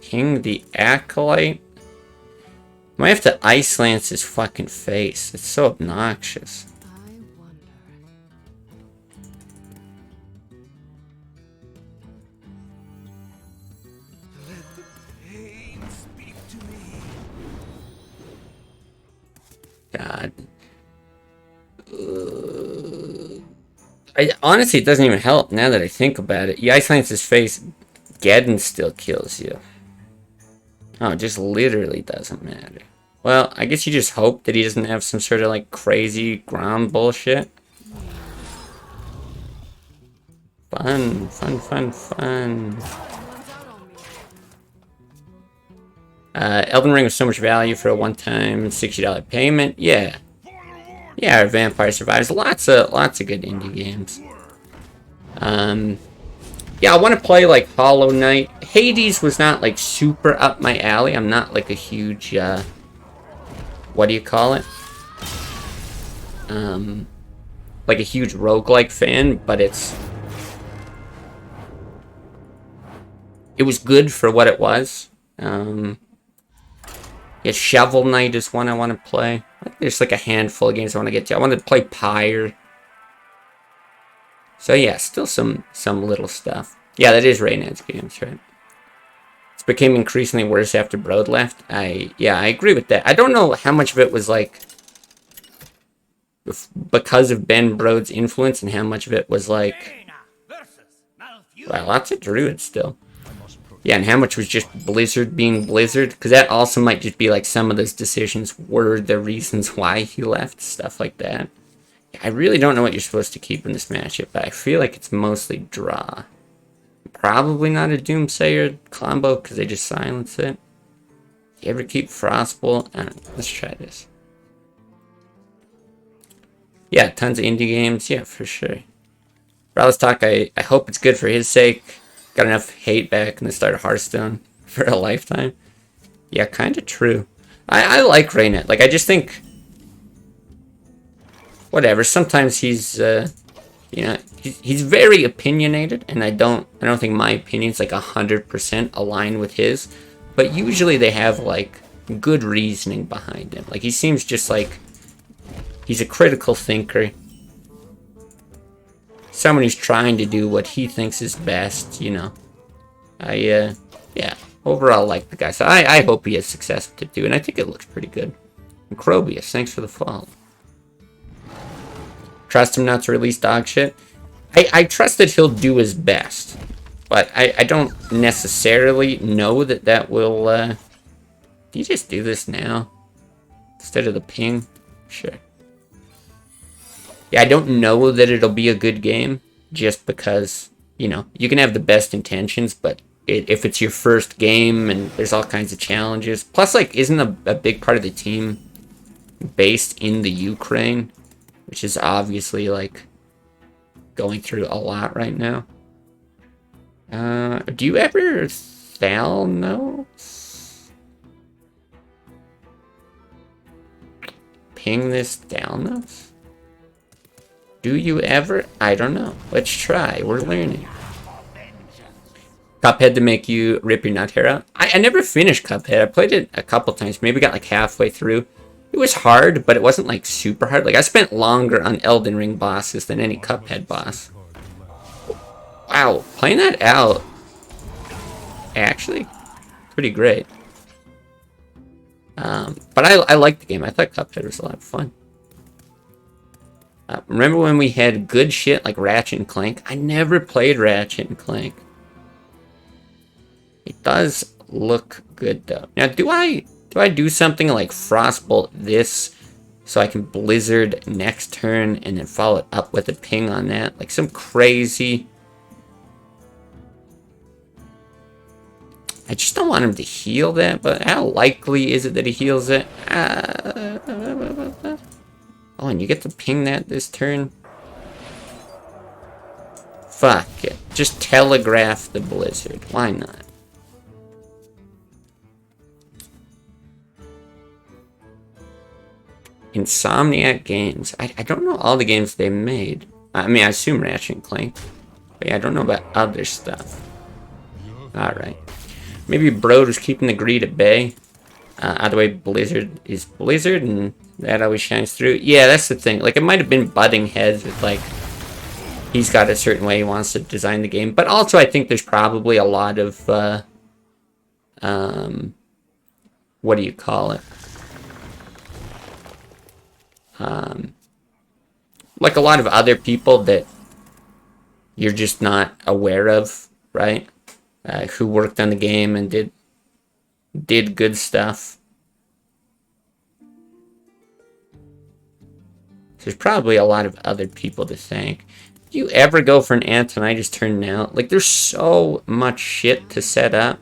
king the Acolyte? I might have to Ice Lance his fucking face. It's so obnoxious. I wonder. Pain speak to me. God. Honestly, it doesn't even help now that I think about it. You Ice Lance his face, Geddon still kills you. Oh, it just literally doesn't matter. Well, I guess you just hope that he doesn't have some sort of like crazy ground bullshit. Fun. Elden Ring was so much value for a one-time $60 payment. Yeah. Yeah, Vampire Survivors. Lots of good indie games. Yeah, I want to play like Hollow Knight. Hades was not like super up my alley. I'm not like a huge what do you call it? Like a huge roguelike fan, but it was good for what it was. Yeah, Shovel Knight is one I want to play. There's like a handful of games I want to get to. I want to play Pyre. So yeah, still some little stuff. Yeah, that is Raynad's games, right? It's became increasingly worse after Broad left. I agree with that. I don't know how much of it was like because of Ben Broad's influence and how much of it was like, well, lots of druids still. Yeah, and how much was just Blizzard being Blizzard? Because that also might just be like some of those decisions were the reasons why he left, stuff like that. I really don't know what you're supposed to keep in this matchup, but I feel like it's mostly draw. Probably not a Doomsayer combo because they just silence it. You ever keep Frostbolt? I don't know. Let's try this. Yeah, tons of indie games. Yeah, for sure. Rallis Talk, I hope it's good for his sake. Got enough hate back in the start of Hearthstone for a lifetime. Yeah, kind of true. I like Raynad. Like, I just think... Whatever. Sometimes he's, you know, he's very opinionated, and I don't think my opinions like 100% align with his. But usually they have like good reasoning behind him. Like he seems just like he's a critical thinker. Someone who's trying to do what he thinks is best, you know. Yeah, overall like the guy. So I hope he has success to do, and I think it looks pretty good. And Crobius, thanks for the follow. Trust him not to release dog shit. I trust that he'll do his best. But I don't necessarily know that that will, do you just do this now? Instead of the ping? Sure. Yeah, I don't know that it'll be a good game, just because, you know, you can have the best intentions, but if it's your first game and there's all kinds of challenges. Plus, like, isn't a big part of the team based in the Ukraine? Which is obviously, like, going through a lot right now. Do you ever Thalnos? Ping this Thalnos? Do you ever? I don't know. Let's try. We're learning. Cuphead to make you rip your nut hair out. I never finished Cuphead. I played it a couple times. Maybe got like halfway through. It was hard, but it wasn't like super hard. Like I spent longer on Elden Ring bosses than any Cuphead boss. Wow, playing that out, actually, pretty great. But I liked the game. I thought Cuphead was a lot of fun. Remember when we had good shit like Ratchet and Clank? I never played Ratchet and Clank. It does look good though. Now, do I do something like Frostbolt this so I can Blizzard next turn and then follow it up with a ping on that? Like some crazy... I just don't want him to heal that, but how likely is it that he heals it? Oh, and you get to ping that this turn? Fuck it. Just telegraph the Blizzard. Why not? Insomniac Games. I don't know all the games they made. I mean, I assume Ratchet and Clank. But yeah, I don't know about other stuff. Alright. Maybe Brode was keeping the greed at bay. Either way, Blizzard is Blizzard, and that always shines through. Yeah, that's the thing. Like, it might have been butting heads with, like, he's got a certain way he wants to design the game. But also, I think there's probably a lot of, what do you call it? Like a lot of other people that you're just not aware of, right? Who worked on the game and did good stuff. There's probably a lot of other people to thank. Do you ever go for an Antonitis turn now? Like, there's so much shit to set up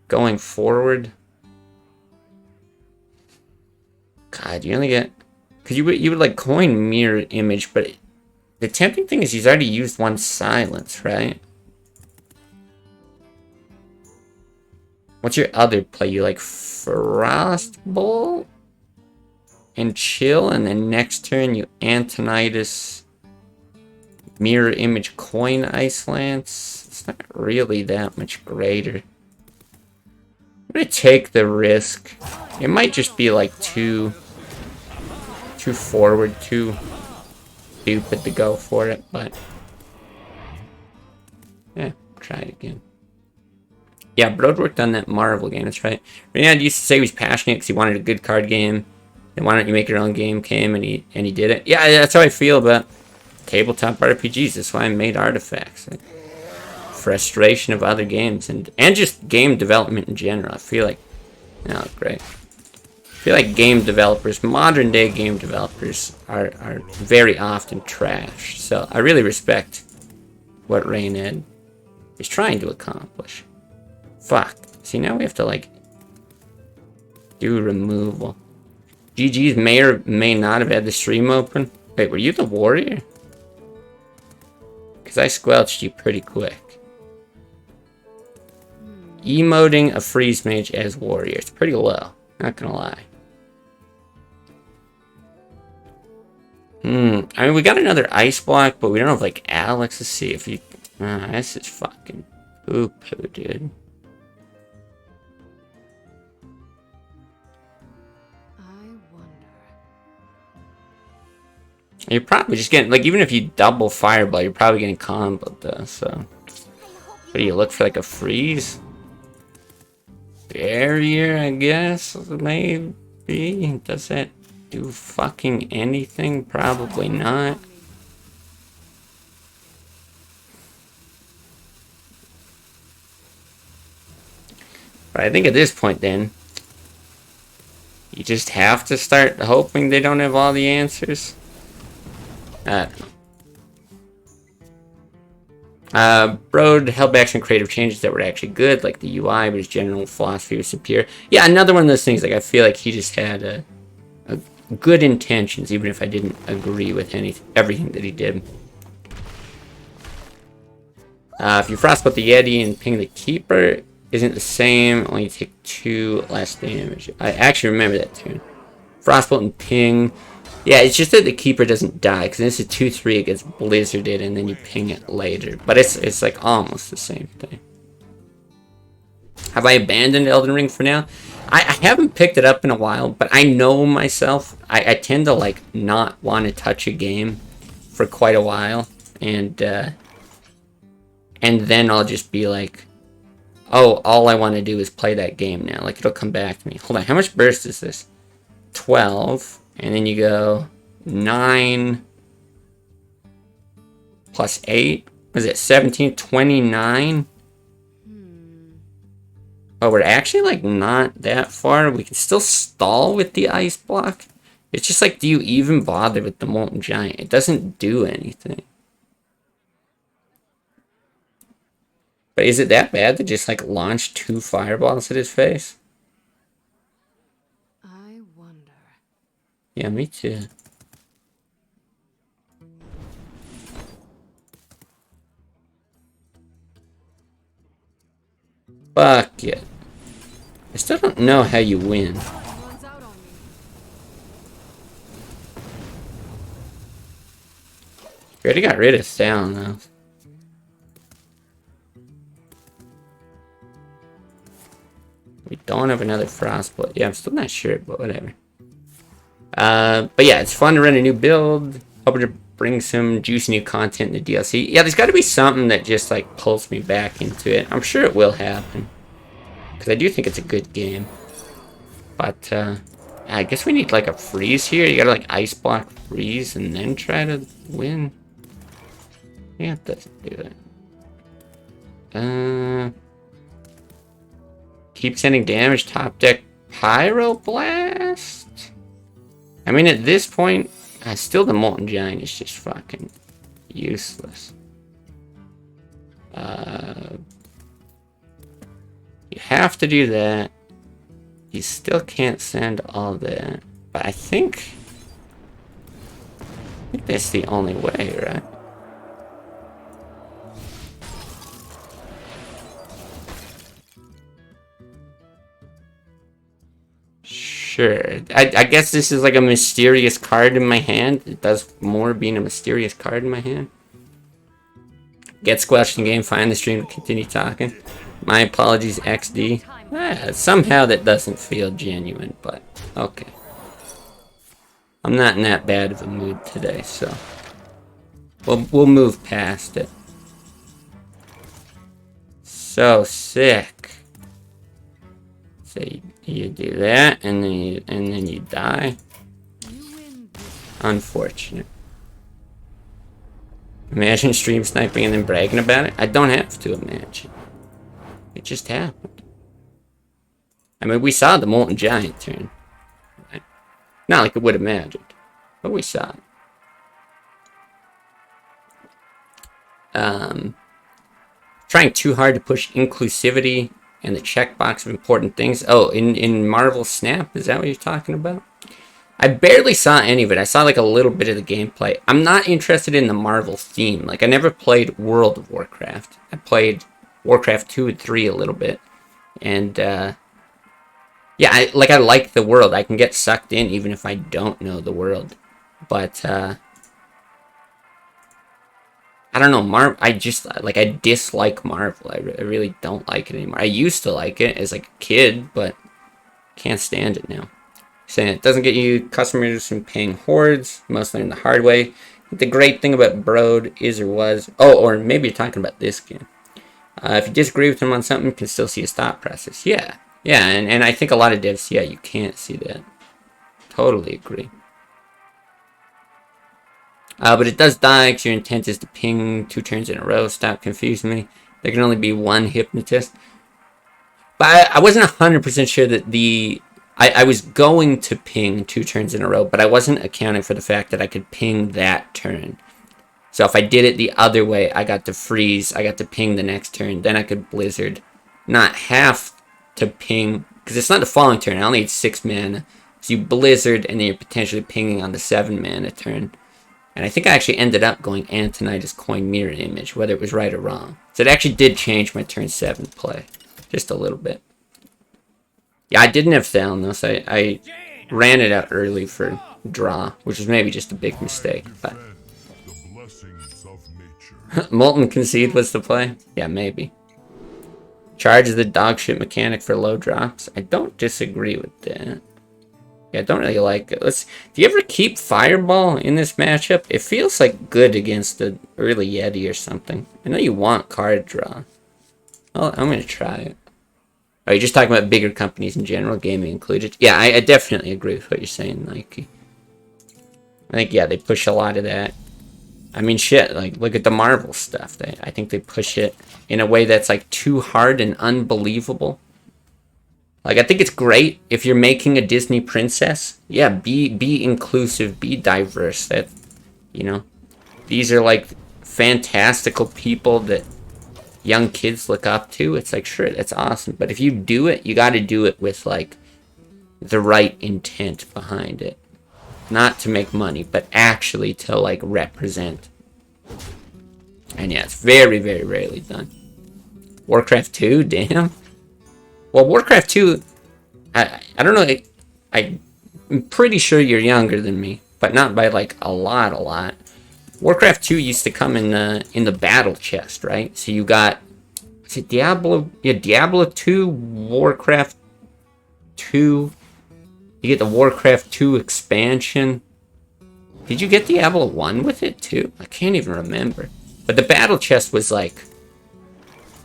going forward. God, you only get... Because you would like coin mirror image, but the tempting thing is he's already used one silence, right? What's your other play? You like Frostbolt and chill, and then next turn you Antonitis mirror image coin ice lance. It's not really that much greater. I'm gonna take the risk. It might just be like too forward, too stupid to go for it, but yeah, try it again. Yeah, Brode worked on that Marvel game, that's right. Renard used to say he was passionate because he wanted a good card game. And why don't you make your own game, came, and he did it. Yeah, that's how I feel about tabletop RPGs. That's why I made Artifacts. Like, frustration of other games and just game development in general. I feel like, oh, great. I feel like game developers, modern day game developers, are very often trash. So I really respect what Reynad is trying to accomplish. Fuck. See, now we have to, like, do removal. GG's may or may not have had the stream open. Wait, were you the warrior? Because I squelched you pretty quick. Emoting a freeze mage as warrior. It's pretty low. Not gonna lie. I mean, we got another ice block, but we don't have, like, Alex. Let's see if you... this is fucking poo-poo, dude. You're probably just getting, like, even if you double Fireball, you're probably getting comboed, though, so. What do you look for, like, a freeze? Barrier, I guess, maybe? Does that do fucking anything? Probably not. But I think at this point then, you just have to start hoping they don't have all the answers. I don't know. Broad held back some creative changes that were actually good, like the UI, but his general philosophy was superior. Yeah, another one of those things, like I feel like he just had a good intentions, even if I didn't agree with everything that he did. If you frostbolt the Yeti and ping the Keeper, isn't the same, only you take 2 less damage. I actually remember that tune. Frostbolt and ping. Yeah, it's just that the Keeper doesn't die, because this is 2-3 against Blizzarded, and then you ping it later. But it's like almost the same thing. Have I abandoned Elden Ring for now? I haven't picked it up in a while, but I know myself. I tend to like not want to touch a game for quite a while, and then I'll just be like, oh, all I want to do is play that game now. Like, it'll come back to me. Hold on, how much burst is this? 12, and then you go 9 plus 8. Was it 17? 29? Oh, we're actually, like, not that far. We can still stall with the ice block. It's just like, do you even bother with the Molten Giant? It doesn't do anything. But is it that bad to just, like, launch 2 fireballs at his face? I wonder. Yeah, me too. Fuck it. I still don't know how you win. Someone's out on me. We already got rid of sound, though. We don't have another frostbolt. Yeah, I'm still not sure, but whatever. But yeah, it's fun to run a new build. Hoping to bring some juicy new content in the DLC. Yeah, there's got to be something that just like pulls me back into it. I'm sure it will happen, because I do think it's a good game. But I guess we need like a freeze here. You gotta like ice block freeze and then try to win. Yeah, it doesn't do it. Keep sending damage, top deck, Pyroblast? I mean, at this point, still the Molten Giant is just fucking useless. You have to do that. You still can't send all that. But I think that's the only way, right? Sure. I guess this is like a mysterious card in my hand. It does more being a mysterious card in my hand. Get squelched in game, find the stream to continue talking. My apologies, XD. Somehow that doesn't feel genuine, but okay. I'm not in that bad of a mood today, so we'll move past it. So sick. So you do that, and then you die. Unfortunate. Imagine stream sniping and then bragging about it. I don't have to imagine. It just happened. I mean, we saw the Molten Giant turn. Right? Not like it would have imagined, but we saw it. Trying too hard to push inclusivity and the checkbox of important things. Oh, in Marvel Snap, is that what you're talking about? I barely saw any of it. I saw like a little bit of the gameplay. I'm not interested in the Marvel theme. Like, I never played World of Warcraft. I played Warcraft 2 and 3 a little bit. And, yeah, I like the world. I can get sucked in even if I don't know the world. But, I don't know, I dislike Marvel. I really don't like it anymore. I used to like it as like a kid, but can't stand it now. Saying it doesn't get you customers from paying hordes. Most learn the hard way. The great thing about Broad is or was... Oh, or maybe you're talking about this game. If you disagree with him on something, you can still see his thought process. Yeah. Yeah, and I think a lot of devs, yeah, you can't see that. Totally agree. But it does die because your intent is to ping 2 turns in a row. Stop confusing me. There can only be one hypnotist. But I wasn't 100% sure that I was going to ping 2 turns in a row, but I wasn't accounting for the fact that I could ping that turn. So if I did it the other way, I got to freeze, I got to ping the next turn, then I could blizzard. Not have to ping, because it's not the following turn, I only need 6 mana. So you blizzard, and then you're potentially pinging on the 7 mana turn. And I think I actually ended up going Antonidas Coin Mirror Image, whether it was right or wrong. So it actually did change my turn 7 play. Just a little bit. Yeah, I didn't have Thalanos. I ran it out early for draw, which was maybe just a big mistake. But The blessings of nature. Molten Concede was the play? Yeah, maybe. Charge is the dog shit mechanic for low drops. I don't disagree with that. Yeah, I don't really like it. Do you ever keep Fireball in this matchup? It feels like good against the early Yeti or something. I know you want card draw. Oh, I'm going to try it. Are you just talking about bigger companies in general, gaming included? Yeah, I definitely agree with what you're saying, Nike. I think, yeah, they push a lot of that. I mean, shit, like, look at the Marvel stuff. I think they push it in a way that's, like, too hard and unbelievable. Like, I think it's great if you're making a Disney princess. Yeah, be inclusive, be diverse. That, you know, these are, like, fantastical people that young kids look up to. It's like, sure, that's awesome. But if you do it, you got to do it with, like, the right intent behind it. Not to make money, but actually to, like, represent. And yeah, it's very, very rarely done. Warcraft 2, damn. Well, Warcraft 2, I don't know, I'm pretty sure you're younger than me, but not by, like, a lot. Warcraft 2 used to come in the battle chest, right? So you got, is it Diablo? Yeah, Diablo 2, Warcraft 2. You get the Warcraft 2 expansion. Did you get Diablo 1 with it too? I can't even remember. But the battle chest was like,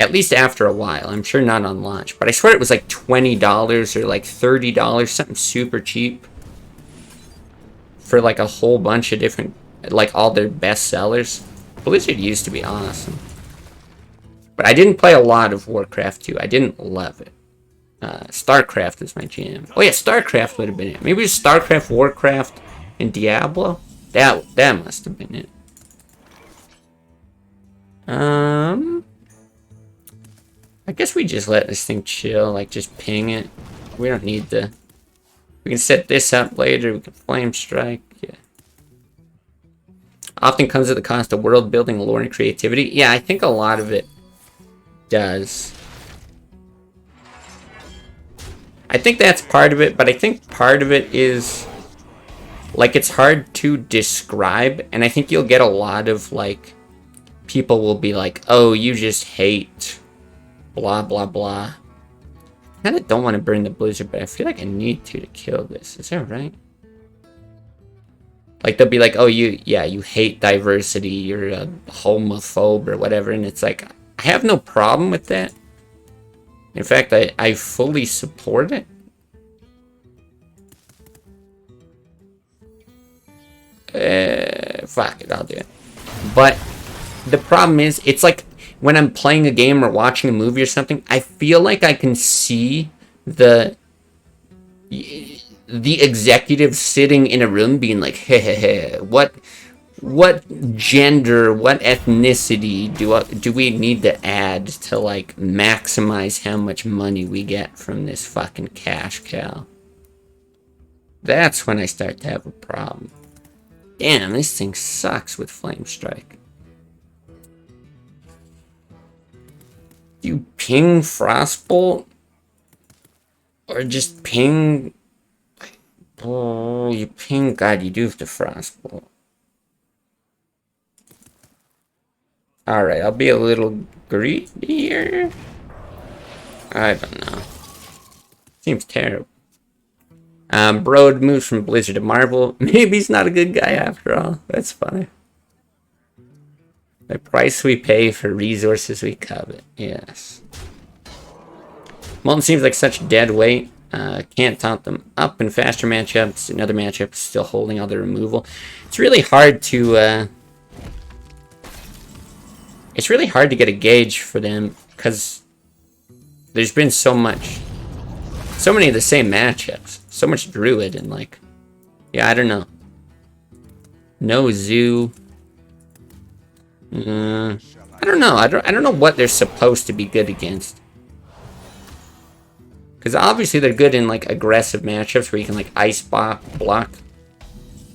at least after a while, I'm sure not on launch, but I swear it was like $20 or like $30, something super cheap. For like a whole bunch of different, like all their best sellers. Blizzard used to be awesome. But I didn't play a lot of Warcraft 2. I didn't love it. StarCraft is my jam. Oh yeah, StarCraft would have been it. Maybe it was StarCraft, Warcraft, and Diablo. That must have been it. I guess we just let this thing chill, like just ping it. We don't need to. We can set this up later. We can flame strike. Yeah. Often comes at the cost of world building, lore, and creativity. Yeah, I think a lot of it does. I think that's part of it, but I think part of it is, like, it's hard to describe, and I think you'll get a lot of, like, people will be like, oh, you just hate blah, blah, blah. I kind of don't want to burn the blizzard, but I feel like I need to kill this. Is that right? Like, they'll be like, oh, you hate diversity, you're a homophobe or whatever, and it's like, I have no problem with that. In fact, I fully support it. Fuck it, I'll do it. But the problem is, it's like when I'm playing a game or watching a movie or something, I feel like I can see the executive sitting in a room being like, hey, what gender, what ethnicity do we need to add to, like, maximize how much money we get from this fucking cash cow? That's when I start to have a problem. Damn, this thing sucks with Flame Strike. You ping Frostbolt? Or just ping... Oh, you ping... God, you do have to Frostbolt. Alright, I'll be a little greedy here. I don't know. Seems terrible. Broad moves from Blizzard to Marvel. Maybe he's not a good guy after all. That's funny. The price we pay for resources we covet. Yes. Molten seems like such dead weight. Can't taunt them up in faster matchups. Another matchup is still holding all the removal. It's really hard to... It's really hard to get a gauge for them, because there's been so many of the same matchups. So much Druid and like, yeah, I don't know. No Zoo. I don't know. I don't know what they're supposed to be good against. Because obviously they're good in like aggressive matchups where you can like ice block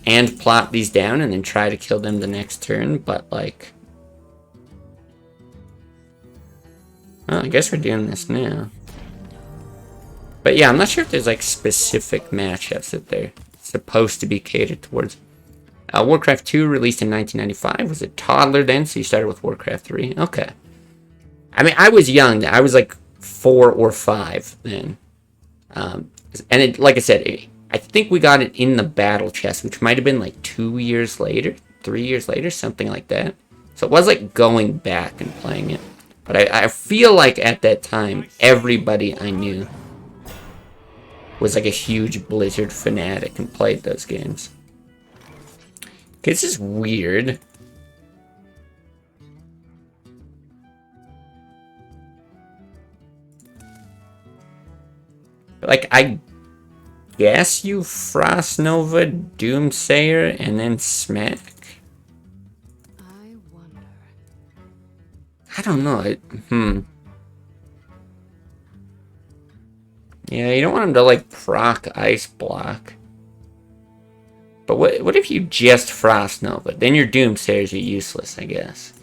and plop these down and then try to kill them the next turn. But like, well, I guess we're doing this now. But yeah, I'm not sure if there's like specific matchups that they're supposed to be catered towards. Warcraft 2 released in 1995. Was a toddler then, so you started with Warcraft 3. Okay. I mean, I was young. I was like 4 or 5 then. And it, like I said, I think we got it in the battle chest, which might have been like 2 years later, 3 years later, something like that. So it was like going back and playing it. But I feel like at that time, everybody I knew was like a huge Blizzard fanatic and played those games. Okay, this is weird. Like, I guess you Frost Nova, Doomsayer, and then Smack? I wonder. I don't know. Yeah, you don't want him to, like, proc Ice Block. But what if you just Frost Nova? Then your Doomsayers are useless, I guess.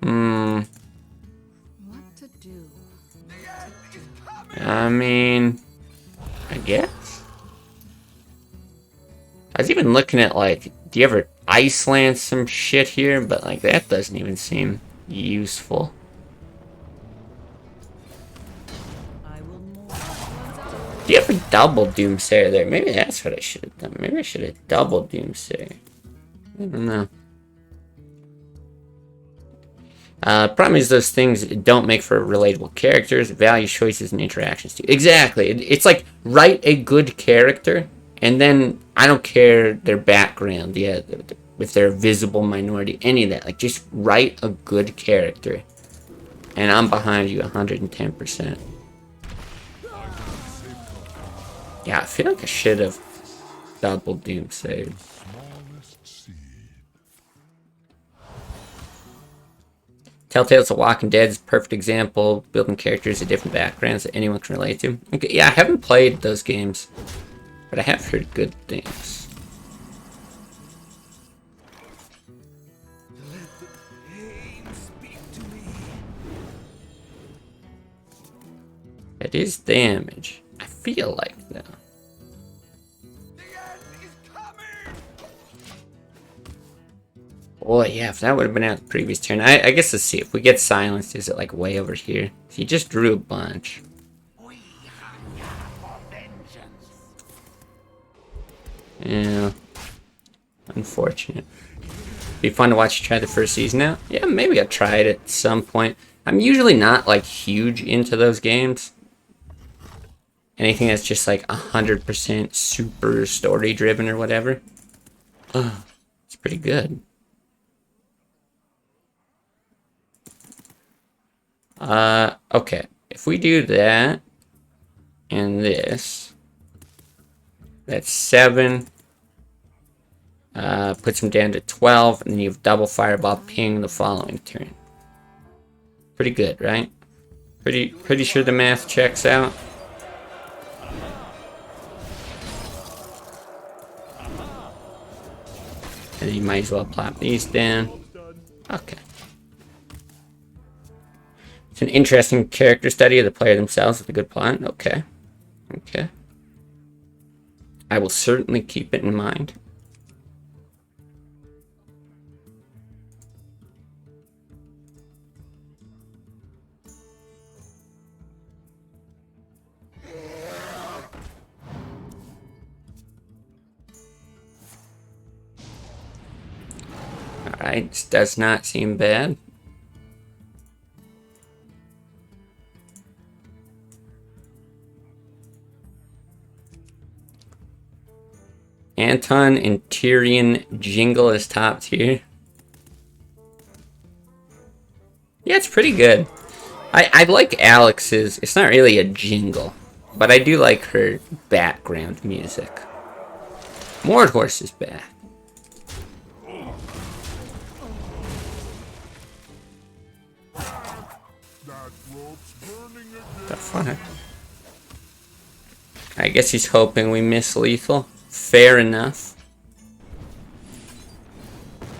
What to do? I mean, I guess. I was even looking at, like, do you ever Iceland some shit here? But, like, that doesn't even seem useful. Do you have a double Doomsayer there? Maybe that's what I should have done. Maybe I should have double Doomsayer. I don't know. Problem is those things don't make for relatable characters, value choices, and interactions too. Exactly. It's like, write a good character, and then I don't care their background, yeah, if they're a visible minority, any of that. Like, just write a good character, and I'm behind you 110%. Yeah, I feel like I should have double Doomsayer. Telltale's The Walking Dead is a perfect example. Building characters of different backgrounds that anyone can relate to. Okay, yeah, I haven't played those games, but I have heard good things. Let the pain speak to me. It is damage. I feel like, though. The end is coming. Boy, yeah, if that would have been out the previous turn. I guess let's see. If we get silenced, is it like way over here? He just drew a bunch. We hunger for vengeance. Yeah. Unfortunate. Be fun to watch you try the first season out. Yeah, maybe I'll try it at some point. I'm usually not like huge into those games. Anything that's just like 100% super story driven or whatever. It's pretty good. Okay. If we do that and this, that's 7. Puts him down to 12, and then you have double fireball ping the following turn. Pretty good, right? Pretty sure the math checks out. And you might as well plop these down. Okay. It's an interesting character study of the player themselves with a good plot. Okay. Okay. I will certainly keep it in mind. Alright, this does not seem bad. Anton and Tyrion jingle as top tier. Yeah, it's pretty good. I like Alex's. It's not really a jingle, but I do like her background music. Mordhorse is back. That rope's burning again. The fuck? I guess he's hoping we miss lethal. Fair enough.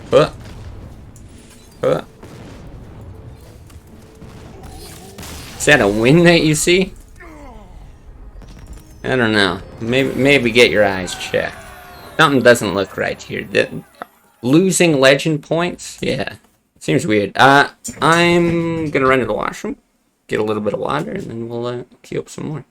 Huh. Huh. Is that a win that you see? I don't know. Maybe get your eyes checked. Something doesn't look right here. Losing legend points? Yeah. Seems weird. I'm gonna run to the washroom, get a little bit of water, and then we'll queue up some more.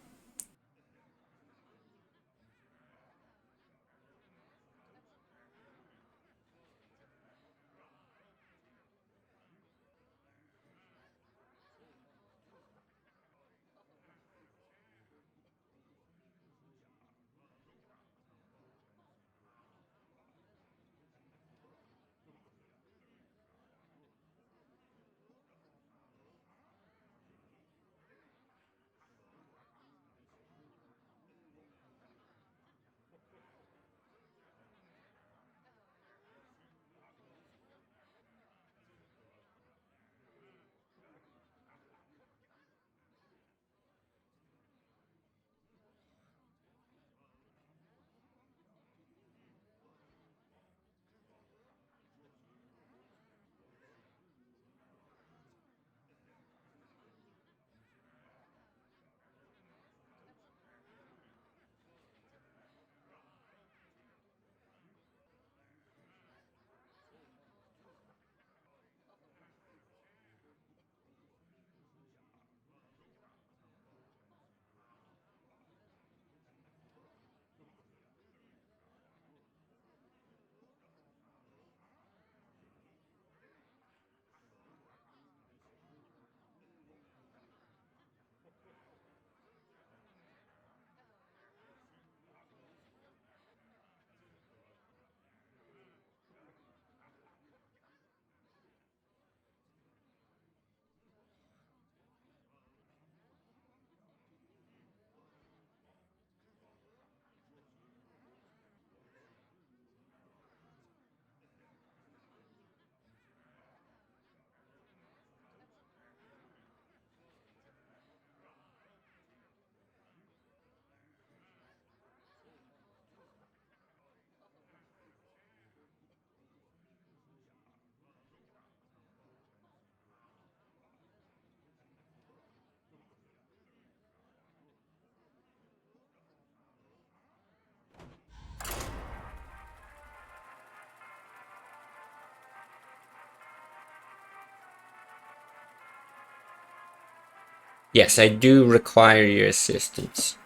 Yes, I do require your assistance.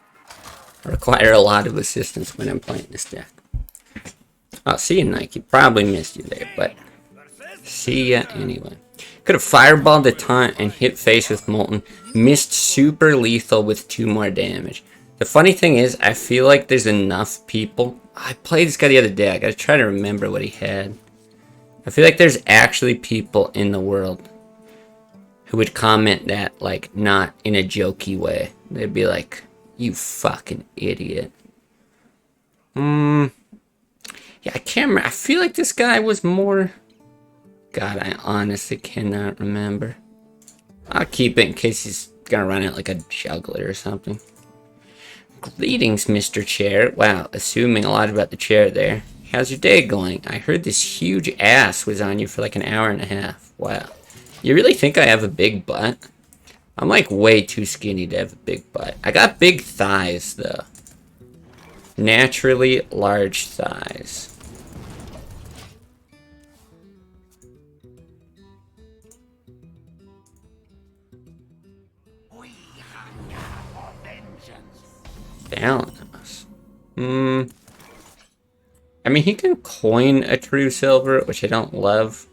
I require a lot of assistance when I'm playing this deck. Oh, see you, Nike. Probably missed you there, but see ya anyway. Could have fireballed the taunt and hit face with Molten. Missed super lethal with 2 more damage. The funny thing is, I feel like there's enough people. I played this guy the other day. I gotta try to remember what he had. I feel like there's actually people in the world who would comment that, like, not in a jokey way. They'd be like, you fucking idiot. Yeah, I can't remember. I feel like this guy was more... God, I honestly cannot remember. I'll keep it in case he's gonna run it like a juggler or something. Greetings, Mr. Chair. Wow, assuming a lot about the chair there. How's your day going? I heard this huge ass was on you for like an hour and a half. Wow. You really think I have a big butt? I'm like way too skinny to have a big butt. I got big thighs, though. Naturally large thighs. Thalanos. I mean, he can coin a true silver, which I don't love.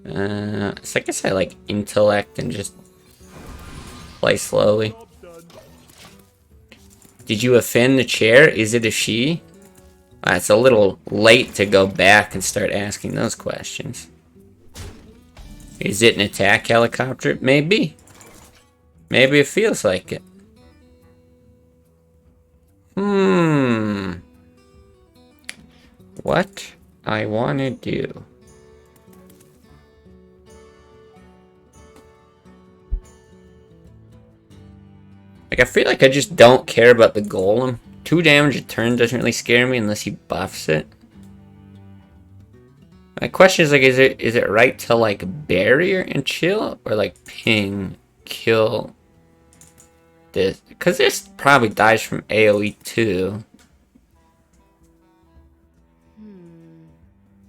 So I guess I like intellect and just play slowly. Did you offend the chair? Is it a she? It's a little late to go back and start asking those questions. Is it an attack helicopter? Maybe. Maybe it feels like it. What I want to do. Like, I feel like I just don't care about the golem. 2 damage a turn doesn't really scare me unless he buffs it. My question is, like, is it right to, like, barrier and chill? Or, like, ping, kill this? Because this probably dies from AoE too.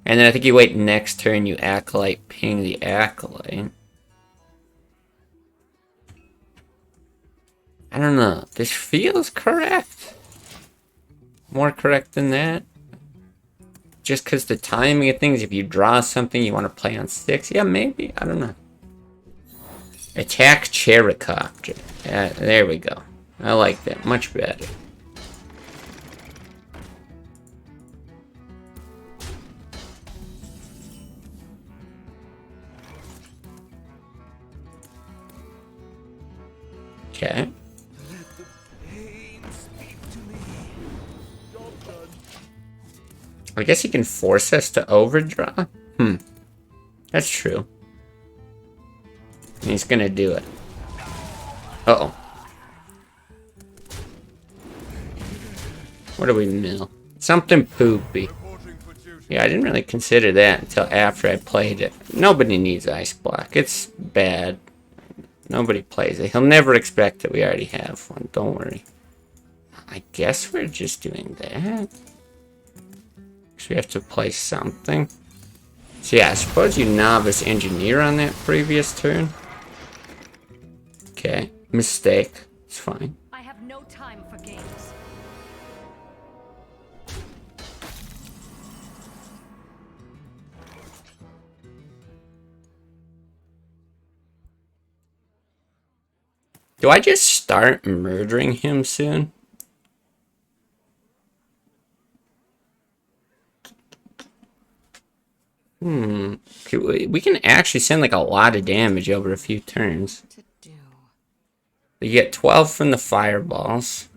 And then I think you wait next turn, you Acolyte, ping the Acolyte. I don't know. This feels correct. More correct than that. Just because the timing of things, if you draw something you want to play on 6, yeah, maybe. I don't know. Attack Charicopter. Yeah, there we go. I like that. Much better. Okay. I guess he can force us to overdraw? That's true. And he's gonna do it. Uh-oh. What do we mill? Something poopy. Yeah, I didn't really consider that until after I played it. Nobody needs Ice Block. It's bad. Nobody plays it. He'll never expect that we already have one. Don't worry. I guess we're just doing that. So we have to play something. So yeah, I suppose you Novice Engineer on that previous turn. Okay. Mistake. It's fine. I have no time for games. Do I just start murdering him soon? Okay, we can actually send like a lot of damage over a few turns. To do. You get 12 from the fireballs.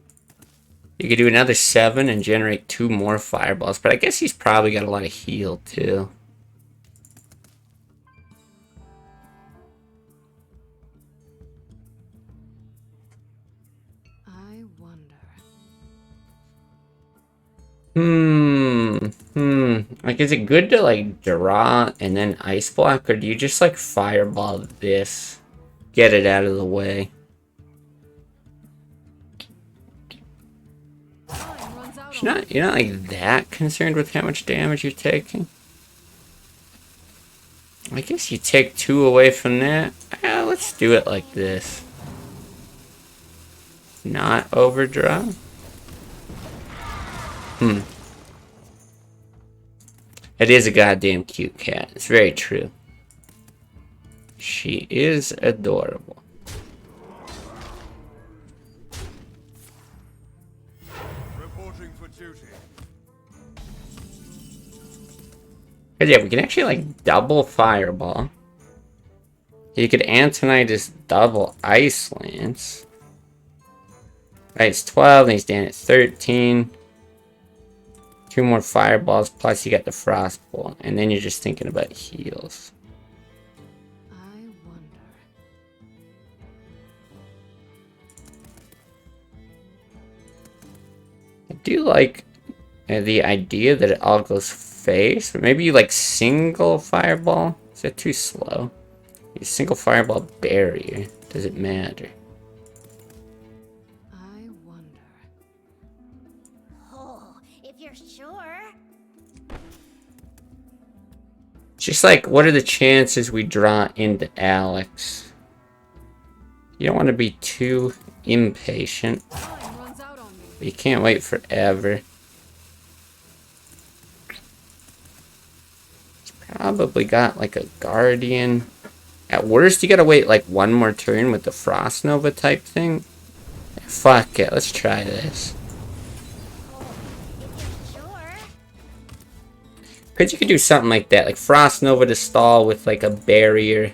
You could do another 7 and generate 2 more fireballs, but I guess he's probably got a lot of heal too. I wonder. Like, is it good to, like, draw and then Ice Block, or do you just, like, fireball this? Get it out of the way. You're not, like, that concerned with how much damage you're taking? I guess you take 2 away from that. Let's do it like this. Not overdraw? It is a goddamn cute cat. It's very true. She is adorable. Reporting for duty. But yeah, we can actually like double fireball. You could Antonitis double Ice Lance. Right, it's 12, and he's down at 13. 2 more fireballs, plus you got the frost bolt, and then you're just thinking about heals. I wonder. I do like the idea that it all goes face, but maybe you like single fireball. Is that too slow? You single fireball barrier. Does it matter? I wonder. Oh, if you're sure. Just like, what are the chances we draw into Alex? You don't want to be too impatient. Time runs out on me. But you can't wait forever. It's probably got like a Guardian. At worst, you gotta wait like 1 more turn with the Frost Nova type thing. Fuck it, let's try this. Oh, if you're sure. Because you could do something like that, like Frost Nova to stall with like a barrier.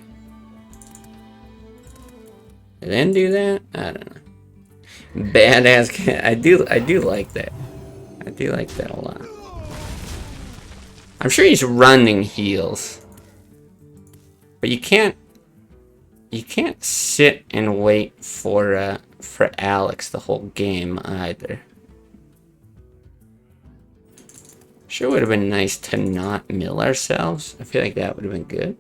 And then do that? I don't know. Badass. I do like that. I do like that a lot. I'm sure he's running heals. But you can't sit and wait for Alex the whole game either. Sure would have been nice to not mill ourselves. I feel like that would have been good.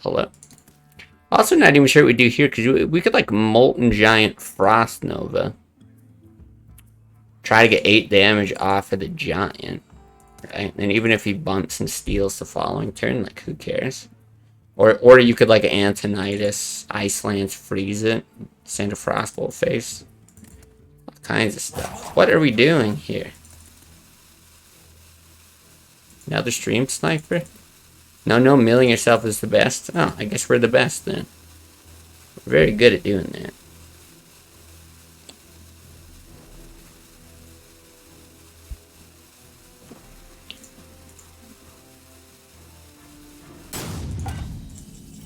Hello. Also not even sure what we do here, because we could like Molten Giant Frost Nova. Try to get 8 damage off of the Giant. Right? And even if he bumps and steals the following turn, like who cares? Or you could like Antonitis, Ice Lance, freeze it, send a Frostbolt face. All kinds of stuff. What are we doing here? Another Stream Sniper? No, milling yourself is the best. Oh, I guess we're the best then. We're very good at doing that.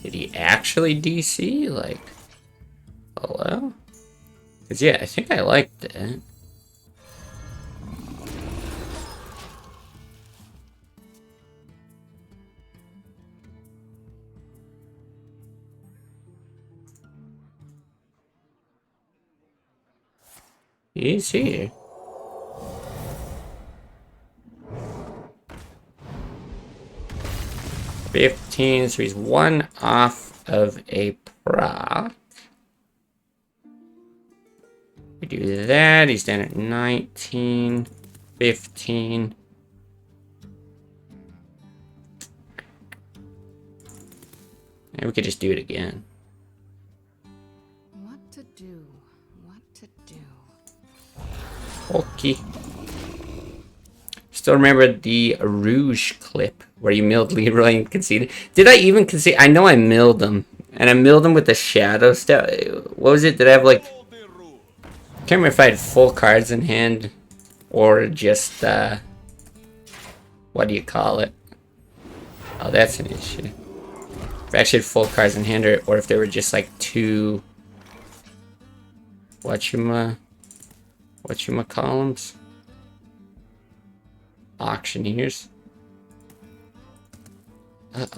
Did he actually DC? Like, hello? Because, yeah, I think I liked that. He's here. $15, so he's 1 off of a proc. We do that, he's down at 19, 15. And we could just do it again. What to do? What to do? Okay. Still remember the Rouge clip where you milled Leroy and conceded. Did I even concede? I know I milled him. And I milled him with the Shadow Step. What was it? Did I have like... Can't remember if I had full cards in hand. Or just, what do you call it? Oh, that's an issue. If I actually had full cards in hand, or if they were just like two... Whatchamacallums? Auctioneers.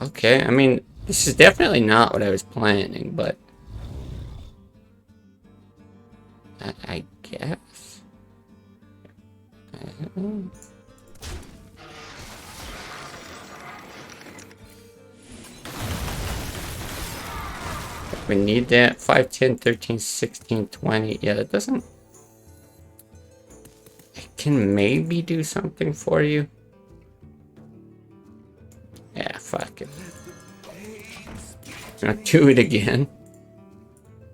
Okay, I mean, this is definitely not what I was planning, but... I guess. We need that. 5, 10, 13, 16, 20. Yeah, that doesn't... I can maybe do something for you. Yeah, fuck it. I'll do it again.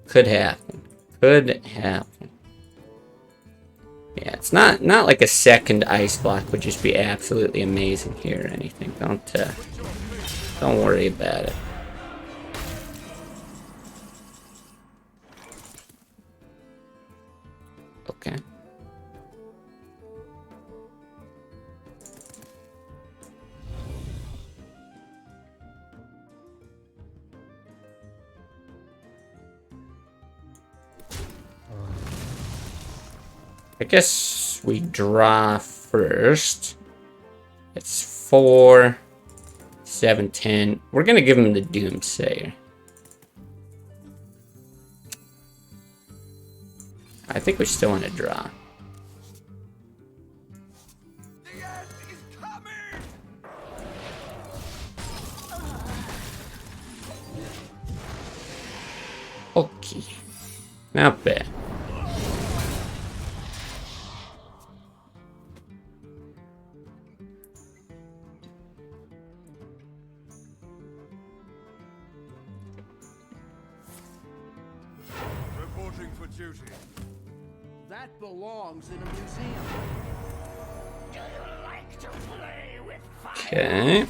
Could happen. Could happen. Yeah, it's not like a second ice block would just be absolutely amazing here or anything. Don't worry about it. Okay. I guess we draw first. It's 4, 7, 10. We're gonna give him the Doomsayer. I think we still want to draw. Okay. Not bad. Reporting for duty. That belongs in a museum. Do you like to play with fire? Okay.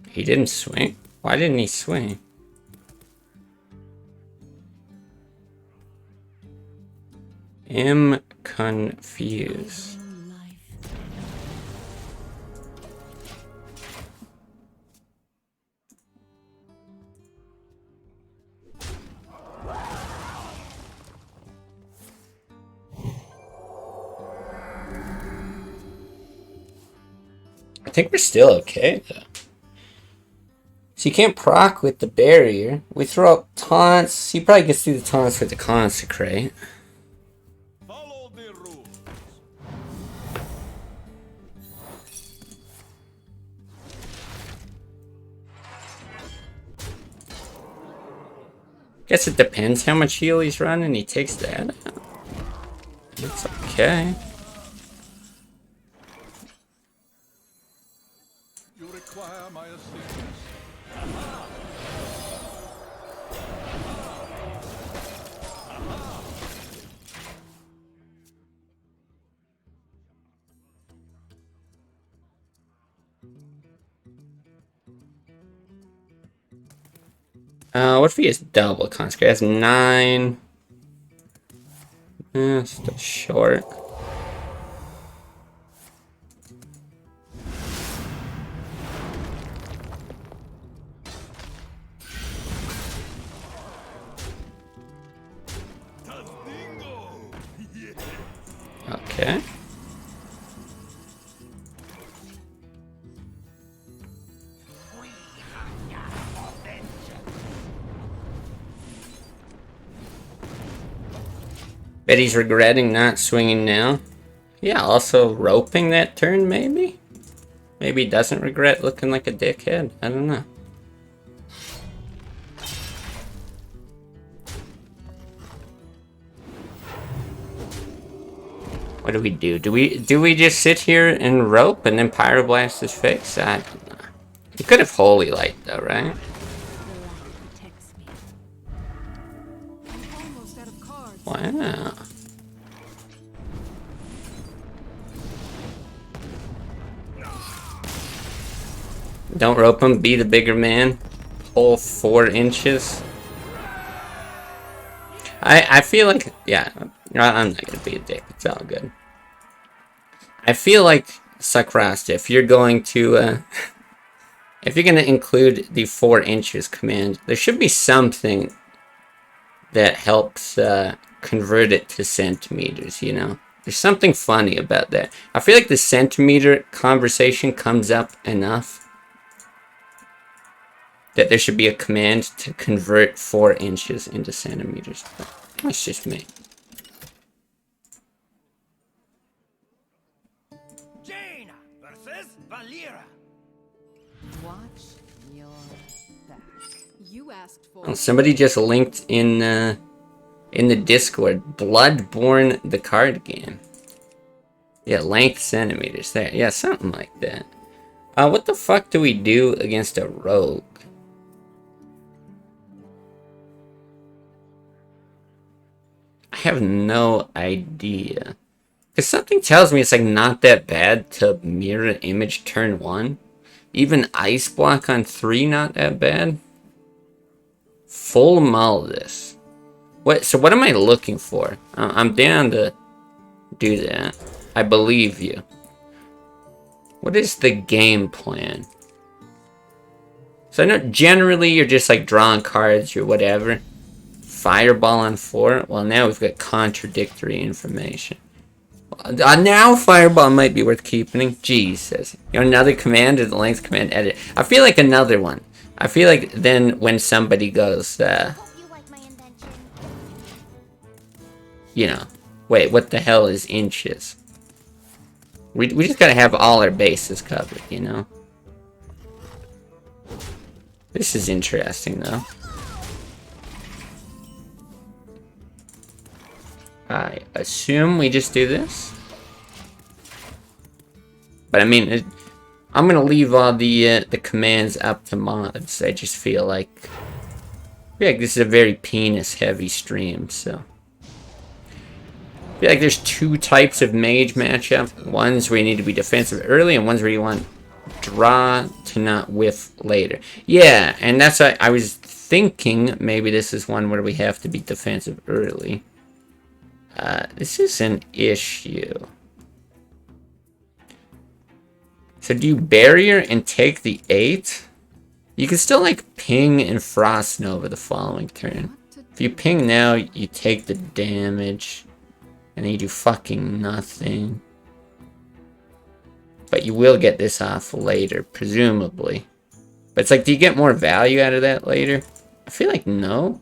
He didn't swing. Why didn't he swing? am confused. I think we're still okay, though. So you can't proc with the barrier. We throw up taunts. He probably gets through the taunts with the consecrate. Follow the rules. Guess it depends how much heal he's running. He takes that out. It's okay. You require my assistance. What if he has double consecrate? He has 9. Still short. Okay. Bet he's regretting not swinging now. Yeah, also roping that turn, maybe? Maybe he doesn't regret looking like a dickhead. I don't know. What do we do? Do we just sit here and rope and then pyroblast his face? I don't know. He could have holy light though, right? Almost out of cards. Wow. Don't rope him, be the bigger man. Whole 4 inches. I feel like, yeah, I'm not gonna be a dick, it's all good. I feel like, Sakrasta, if you're going to, if you're gonna include the 4 inches command, there should be something that helps convert it to centimeters, you know? There's something funny about that. I feel like the centimeter conversation comes up enough that there should be a command to convert 4 inches into centimeters. But that's just me. Jaina versus Valera. Watch your back. You asked for Oh, somebody just linked in the Discord, Bloodborne the card game. Yeah, length centimeters there. Yeah, something like that. What the fuck do we do against a rogue? I have no idea. Because something tells me it's like not that bad to mirror image turn 1. Even ice block on 3 not that bad. Full mull this. So what am I looking for? I'm down to do that. I believe you. What is the game plan? So I know generally you're just like drawing cards or whatever. Fireball on 4. Well, now we've got contradictory information. Now Fireball might be worth keeping. Jesus. You know, another command or the length command edit. I feel like another one. I feel like then when somebody goes, Hope you like my invention. you know, wait, what the hell is inches? We just gotta have all our bases covered, you know? This is interesting, though. I assume we just do this. But I mean, I'm gonna leave all the commands up to mods. I just feel like this is a very penis-heavy stream, so. I feel like there's 2 types of mage matchup. One's where you need to be defensive early, and one's where you want draw to not whiff later. Yeah, and that's why I was thinking maybe this is one where we have to be defensive early. This is an issue. So do you barrier and take the 8? You can still like ping and frost nova the following turn. If you ping now, you take the damage. And then you do fucking nothing. But you will get this off later, presumably. But it's like, do you get more value out of that later? I feel like no.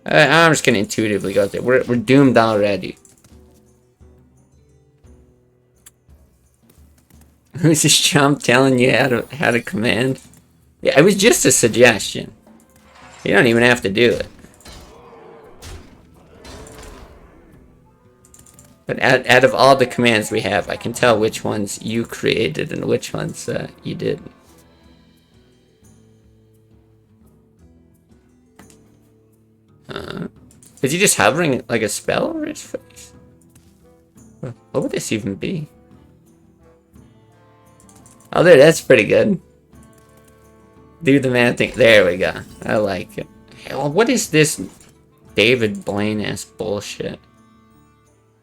I'm just gonna intuitively go there. We're doomed already. Who's this chump telling you how to command? Yeah, it was just a suggestion. You don't even have to do it. But out of all the commands we have, I can tell which ones you created and which ones you didn't. Is he just hovering like a spell over his face? What would this even be? Oh, there, that's pretty good. Do the man thing. There we go. I like it. Hell, what is this David Blaine-ass bullshit?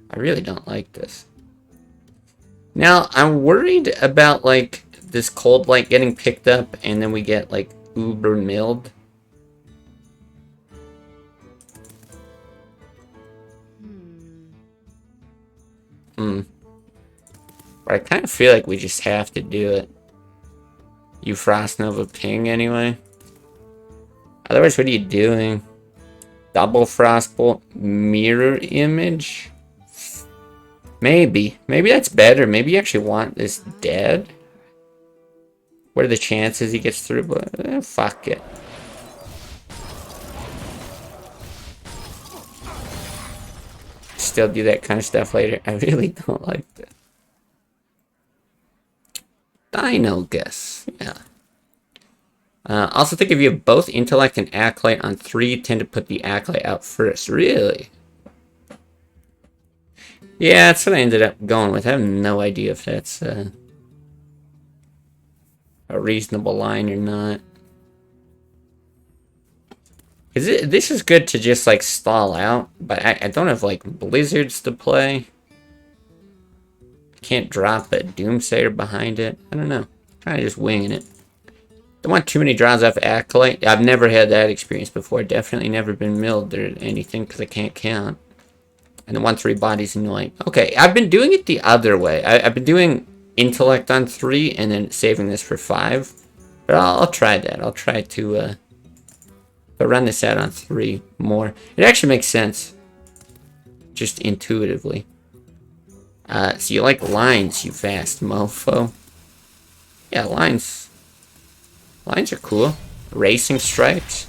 I really don't like this. Now, I'm worried about, like, this cold light getting picked up, and then we get, like, uber milled. But I kind of feel like we just have to do it. You Frost Nova ping anyway. Otherwise, what are you doing? Double Frostbolt mirror image? Maybe. Maybe that's better. Maybe you actually want this dead. What are the chances he gets through? But fuck it. Still do that kind of stuff later. I really don't like that. Dino guess. Yeah. Also think if you have both Intellect and Acolyte on 3, tend to put the Acolyte out first. Really? Yeah, that's what I ended up going with. I have no idea if that's a reasonable line or not. This is good to just like stall out, but I don't have like blizzards to play. Can't drop a Doomsayer behind it. I don't know. Kind of just winging it. Don't want too many draws off Acolyte. I've never had that experience before. Definitely never been milled or anything because I can't count. And the 1/3 body's annoying. Okay, I've been doing it the other way. I've been doing Intellect on 3 and then saving this for 5. But I'll try that. I'll try to run this out on 3 more. It actually makes sense. Just intuitively. So you like lines, you fast mofo. Yeah, lines. Lines are cool. Racing stripes.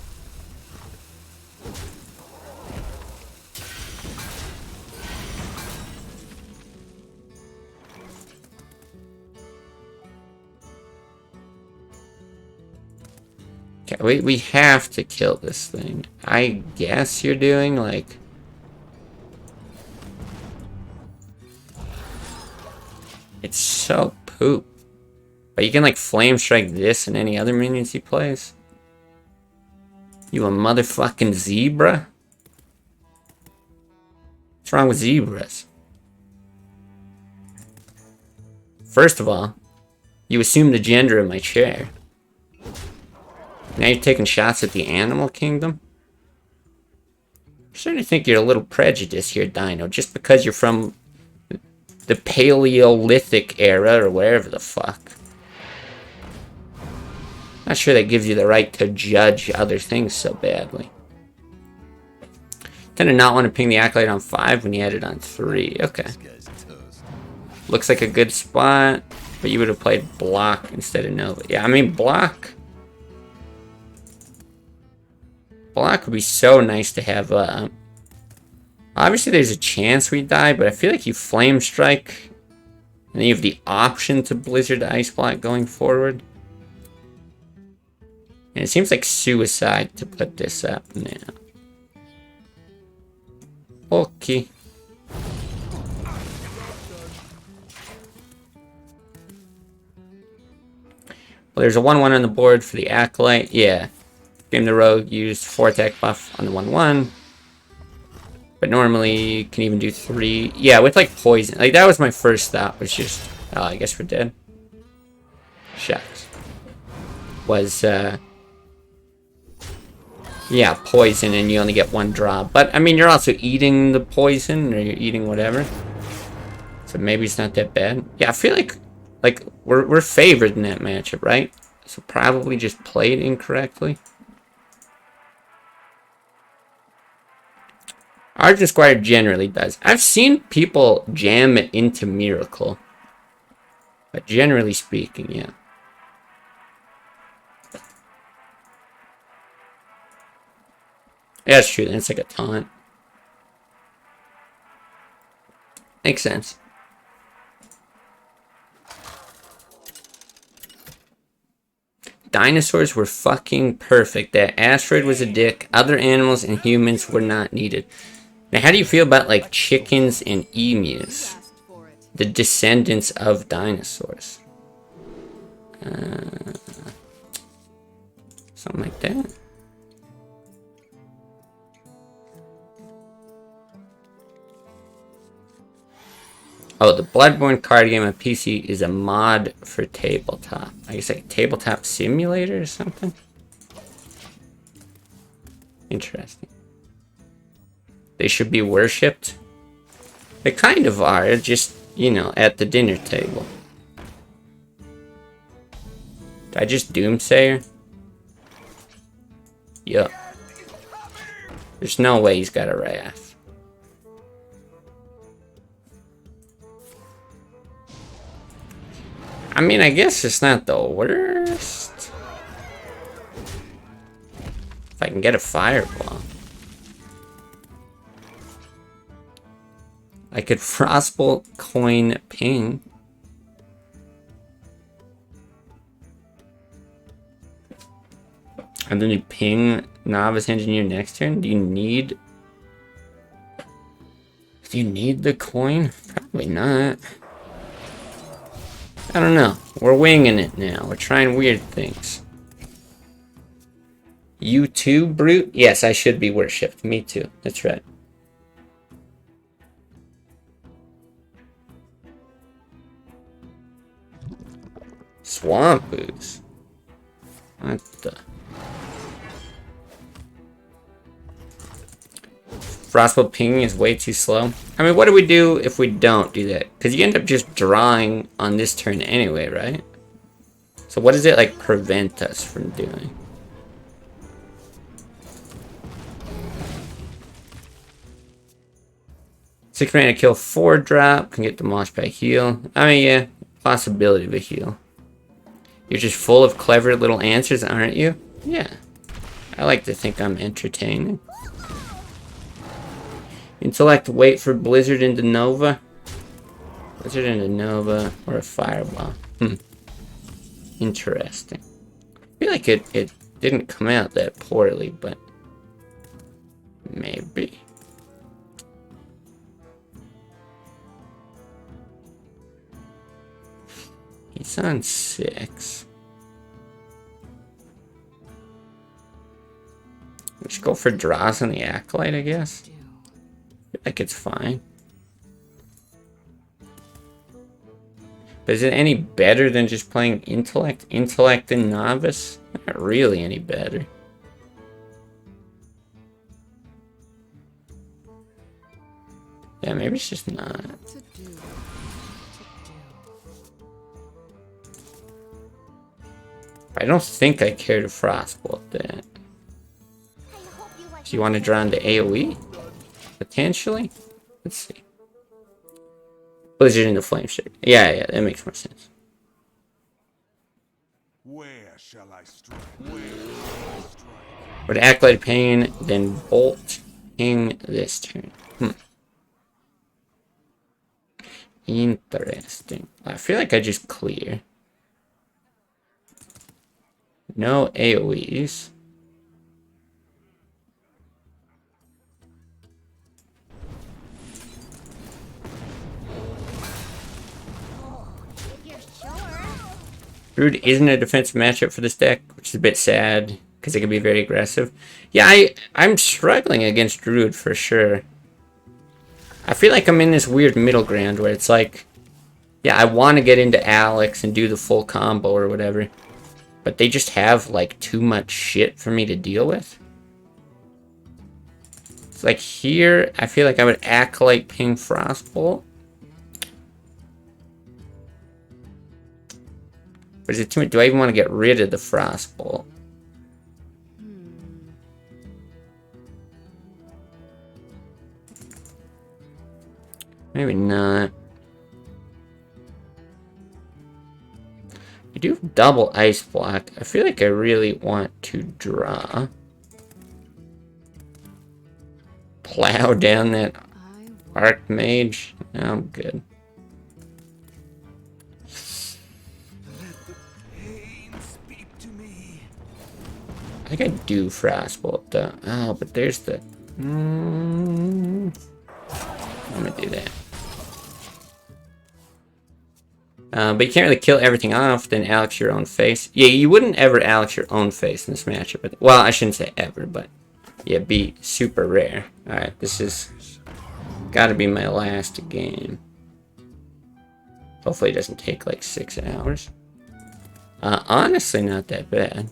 Okay, we have to kill this thing. I guess you're doing like... It's so poop. But you can like flame strike this and any other minions he plays. You a motherfucking zebra? What's wrong with zebras? First of all, you assume the gender of my chair. Now you're taking shots at the animal kingdom? I'm starting to think you're a little prejudiced here, Dino, just because you're from the Paleolithic era or wherever the fuck. Not sure that gives you the right to judge other things so badly. Tend to not want to ping the Acolyte on 5 when you had it on 3. Okay. Looks like a good spot, but you would have played block instead of Nova. Yeah, I mean block. Block would be so nice to have. Obviously, there's a chance we die, but I feel like you Flame Strike, and then you have the option to Blizzard Ice Block going forward. And it seems like suicide to put this up now. Okay. Well, there's a 1/1 on the board for the Acolyte. Yeah. Game the Rogue used 4 attack buff on the 1/1. But normally can even do 3. Yeah, with like poison. Like that was my first thought, was just I guess we're dead. Shucks. Was yeah, poison, and you only get 1 drop. But I mean, you're also eating the poison, or you're eating whatever. So maybe it's not that bad. Yeah, I feel like we're favored in that matchup, right? So probably just played incorrectly. Argent Squire generally does. I've seen people jam it into Miracle. But generally speaking, yeah. Yeah, that's true. That's like a taunt. Makes sense. Dinosaurs were fucking perfect. That asteroid was a dick. Other animals and humans were not needed. Now, how do you feel about, like, chickens and emus? The descendants of dinosaurs. Something like that. Oh, the Bloodborne card game on PC is a mod for tabletop. I guess like a tabletop simulator or something? Interesting. They should be worshipped. They kind of are, just, you know, at the dinner table. Did I just Doomsayer? Yup. There's no way he's got a wrath. I mean, I guess it's not the worst. If I can get a fireball. I could Frostbolt, coin, ping. And then you ping Novice Engineer next turn? Do you need the coin? Probably not. I don't know. We're winging it now. We're trying weird things. You too, Brute? Yes, I should be worshipped. Me too. That's right. Swamp Ooze. What the? Frostbolt pinging is way too slow. I mean, what do we do if we don't do that? Because you end up just drawing on this turn anyway, right? So what does it, like, prevent us from doing? Six mana kill 4 drop. Can get demolished by a heal. I mean, yeah. Possibility of a heal. You're just full of clever little answers, aren't you? Yeah. I like to think I'm entertaining. Intellect, wait for Blizzard into Nova. Blizzard into Nova, or a Fireball. Interesting. I feel like it didn't come out that poorly, but maybe. He's on 6. We should go for draws on the Acolyte, I guess. I feel like it's fine. But is it any better than just playing Intellect? Intellect and Novice? Not really any better. Yeah, maybe it's just not. I don't think I care to Frostbolt that. Do you want to draw into AoE? Potentially? Let's see. Blizzard into Flame Shirt. Yeah, that makes more sense. Where shall I strike? Where shall I strike? Would Acolyte Pain, then Bolt Ping this turn. Interesting. I feel like I just clear. No AoEs. If you're sure. Brood isn't a defensive matchup for this deck, which is a bit sad, because it can be very aggressive. Yeah, I'm struggling against Druid for sure. I feel like I'm in this weird middle ground where it's like, yeah, I want to get into Alex and do the full combo or whatever, but they just have like too much shit for me to deal with. It's like here, I feel like I would Acolyte ping Frostbolt. But is it too much? Do I even want to get rid of the Frostbolt? Maybe not. I do have double Ice Block. I feel like I really want to draw. Plow down that Archmage. I'm good. I think I do Frostbolt though. Oh, but there's the... I'm gonna do that. But you can't really kill everything off, then Alex your own face. Yeah, you wouldn't ever Alex your own face in this matchup. But, well, I shouldn't say ever, but yeah, be super rare. Alright, this is gotta be my last game. Hopefully it doesn't take like 6 hours. Honestly, not that bad.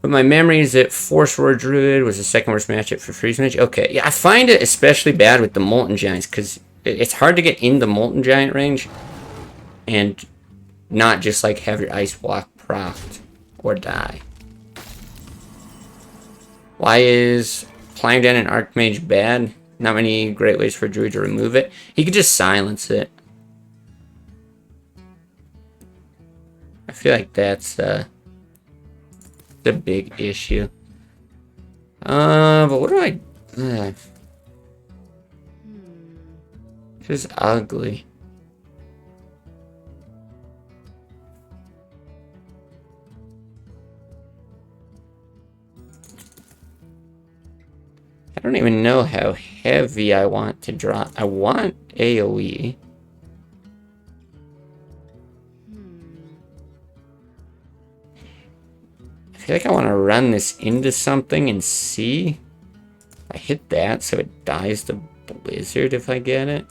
But my memory is that Force Roar Druid was the second worst matchup for Freeze Mage. Okay, yeah, I find it especially bad with the Molten Giants, because it's hard to get in the Molten Giant range and not just like have your Ice Block procced or die. Why is Flying Down an Archmage bad? Not many great ways for a Druid to remove it. He could just silence it. I feel like that's the big issue. But what do I... It's just ugly. I don't even know how heavy I want to draw. I want AoE. I feel like I want to run this into something and see. I hit that so it dies the blizzard if I get it.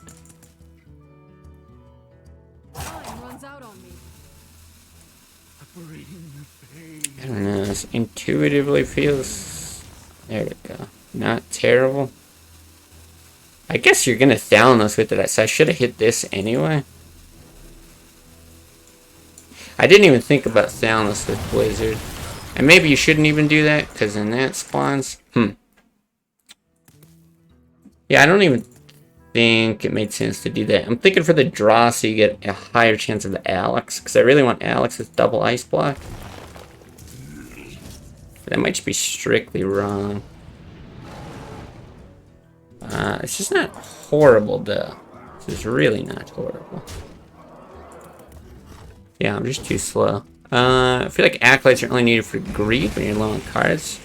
I don't know, this intuitively feels... There we go. Not terrible. I guess you're gonna Thalanos with it, so I should have hit this anyway. I didn't even think about Thalanos with Blizzard. And maybe you shouldn't even do that, because then that spawns... Yeah, I don't even think it made sense to do that. I'm thinking for the draw so you get a higher chance of the Alex, because I really want Alex with double Ice Block. That might just be strictly wrong. It's just not horrible, though. This is really not horrible. Yeah, I'm just too slow. I feel like Acolytes are only needed for greed when you're low on cards.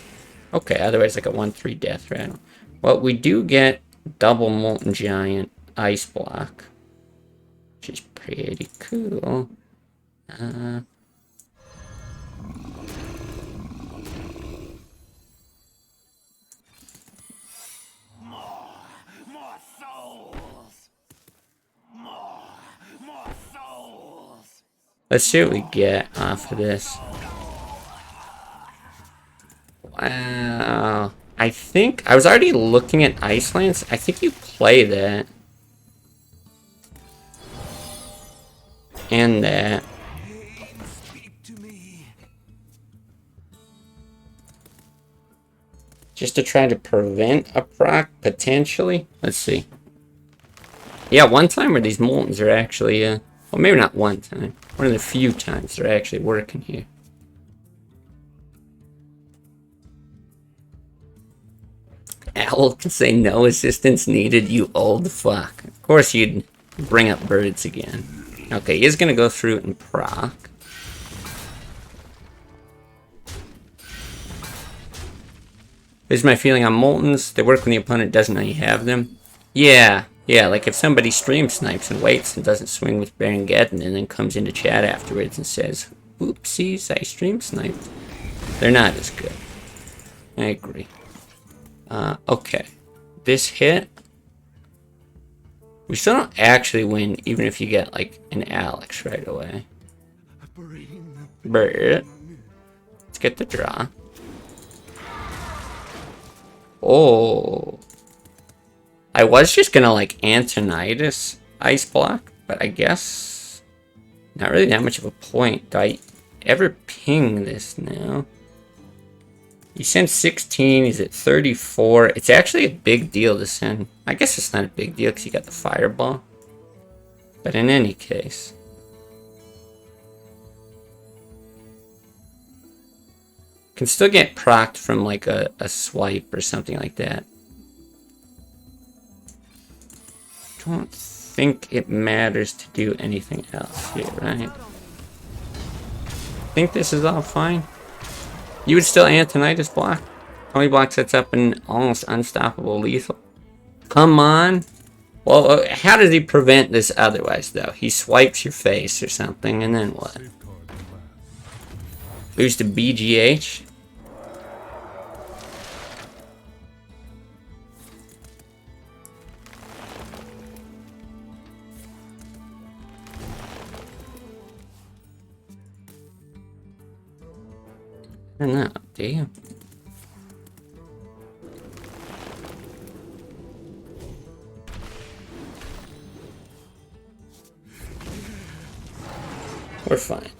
Okay, otherwise like a 1/3 death rattle. Well, we do get double Molten Giant Ice Block, which is pretty cool. Let's see what we get off of this. Wow. I think I was already looking at Ice Lance. I think you play that. And that. Just to try to prevent a proc, potentially. Let's see. Yeah, one time where these Moltens are actually, well, maybe not one time. One of the few times they're actually working here. Owl can say no assistance needed, you old fuck. Of course you'd bring up birds again. Okay, he's gonna go through it and proc. This is my feeling on Moltens. They work when the opponent doesn't know you have them. Yeah, like if somebody stream snipes and waits and doesn't swing with Baron Geddon and then comes into chat afterwards and says, oopsies, I stream sniped. They're not as good. I agree. Okay. This hit. We still don't actually win, even if you get, like, an Alex right away. But let's get the draw. Oh. I was just gonna, like, Antonitis Ice Block, but I guess not really that much of a point. Do I ever ping this now? You sent 16, he's at 34. It's actually a big deal to send. I guess it's not a big deal because you got the fireball. But in any case. Can still get procced from like a swipe or something like that. Don't think it matters to do anything else here, right? Think this is all fine. You would still Antonitis block. Only block sets up an almost unstoppable lethal. Come on. Well, how does he prevent this otherwise, though? He swipes your face or something, and then what? Lose to BGH? I don't know, damn. We're fine.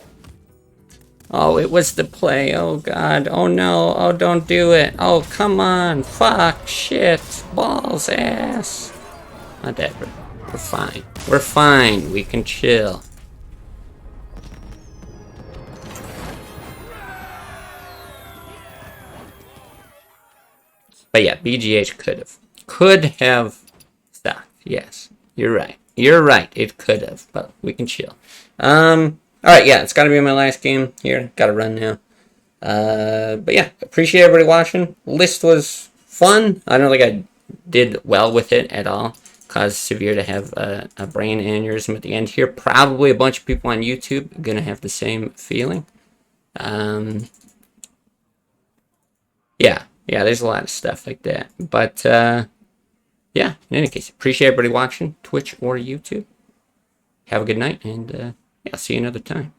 Oh, it was the play. Oh, God. Oh, no. Oh, don't do it. Oh, come on. Fuck. Shit. Balls. Ass. Whatever. We're fine. We're fine. We can chill. But yeah, BGH could have stopped. Yes, you're right. You're right. It could have, but we can chill. Alright, yeah, it's gotta be my last game here. Gotta run now. But yeah, appreciate everybody watching. List was fun. I don't think I did well with it at all. Caused Severe to have a brain aneurysm at the end here. Probably a bunch of people on YouTube are gonna have the same feeling. Yeah, there's a lot of stuff like that. But, yeah, in any case, appreciate everybody watching, Twitch or YouTube. Have a good night, and, yeah, I'll see you another time.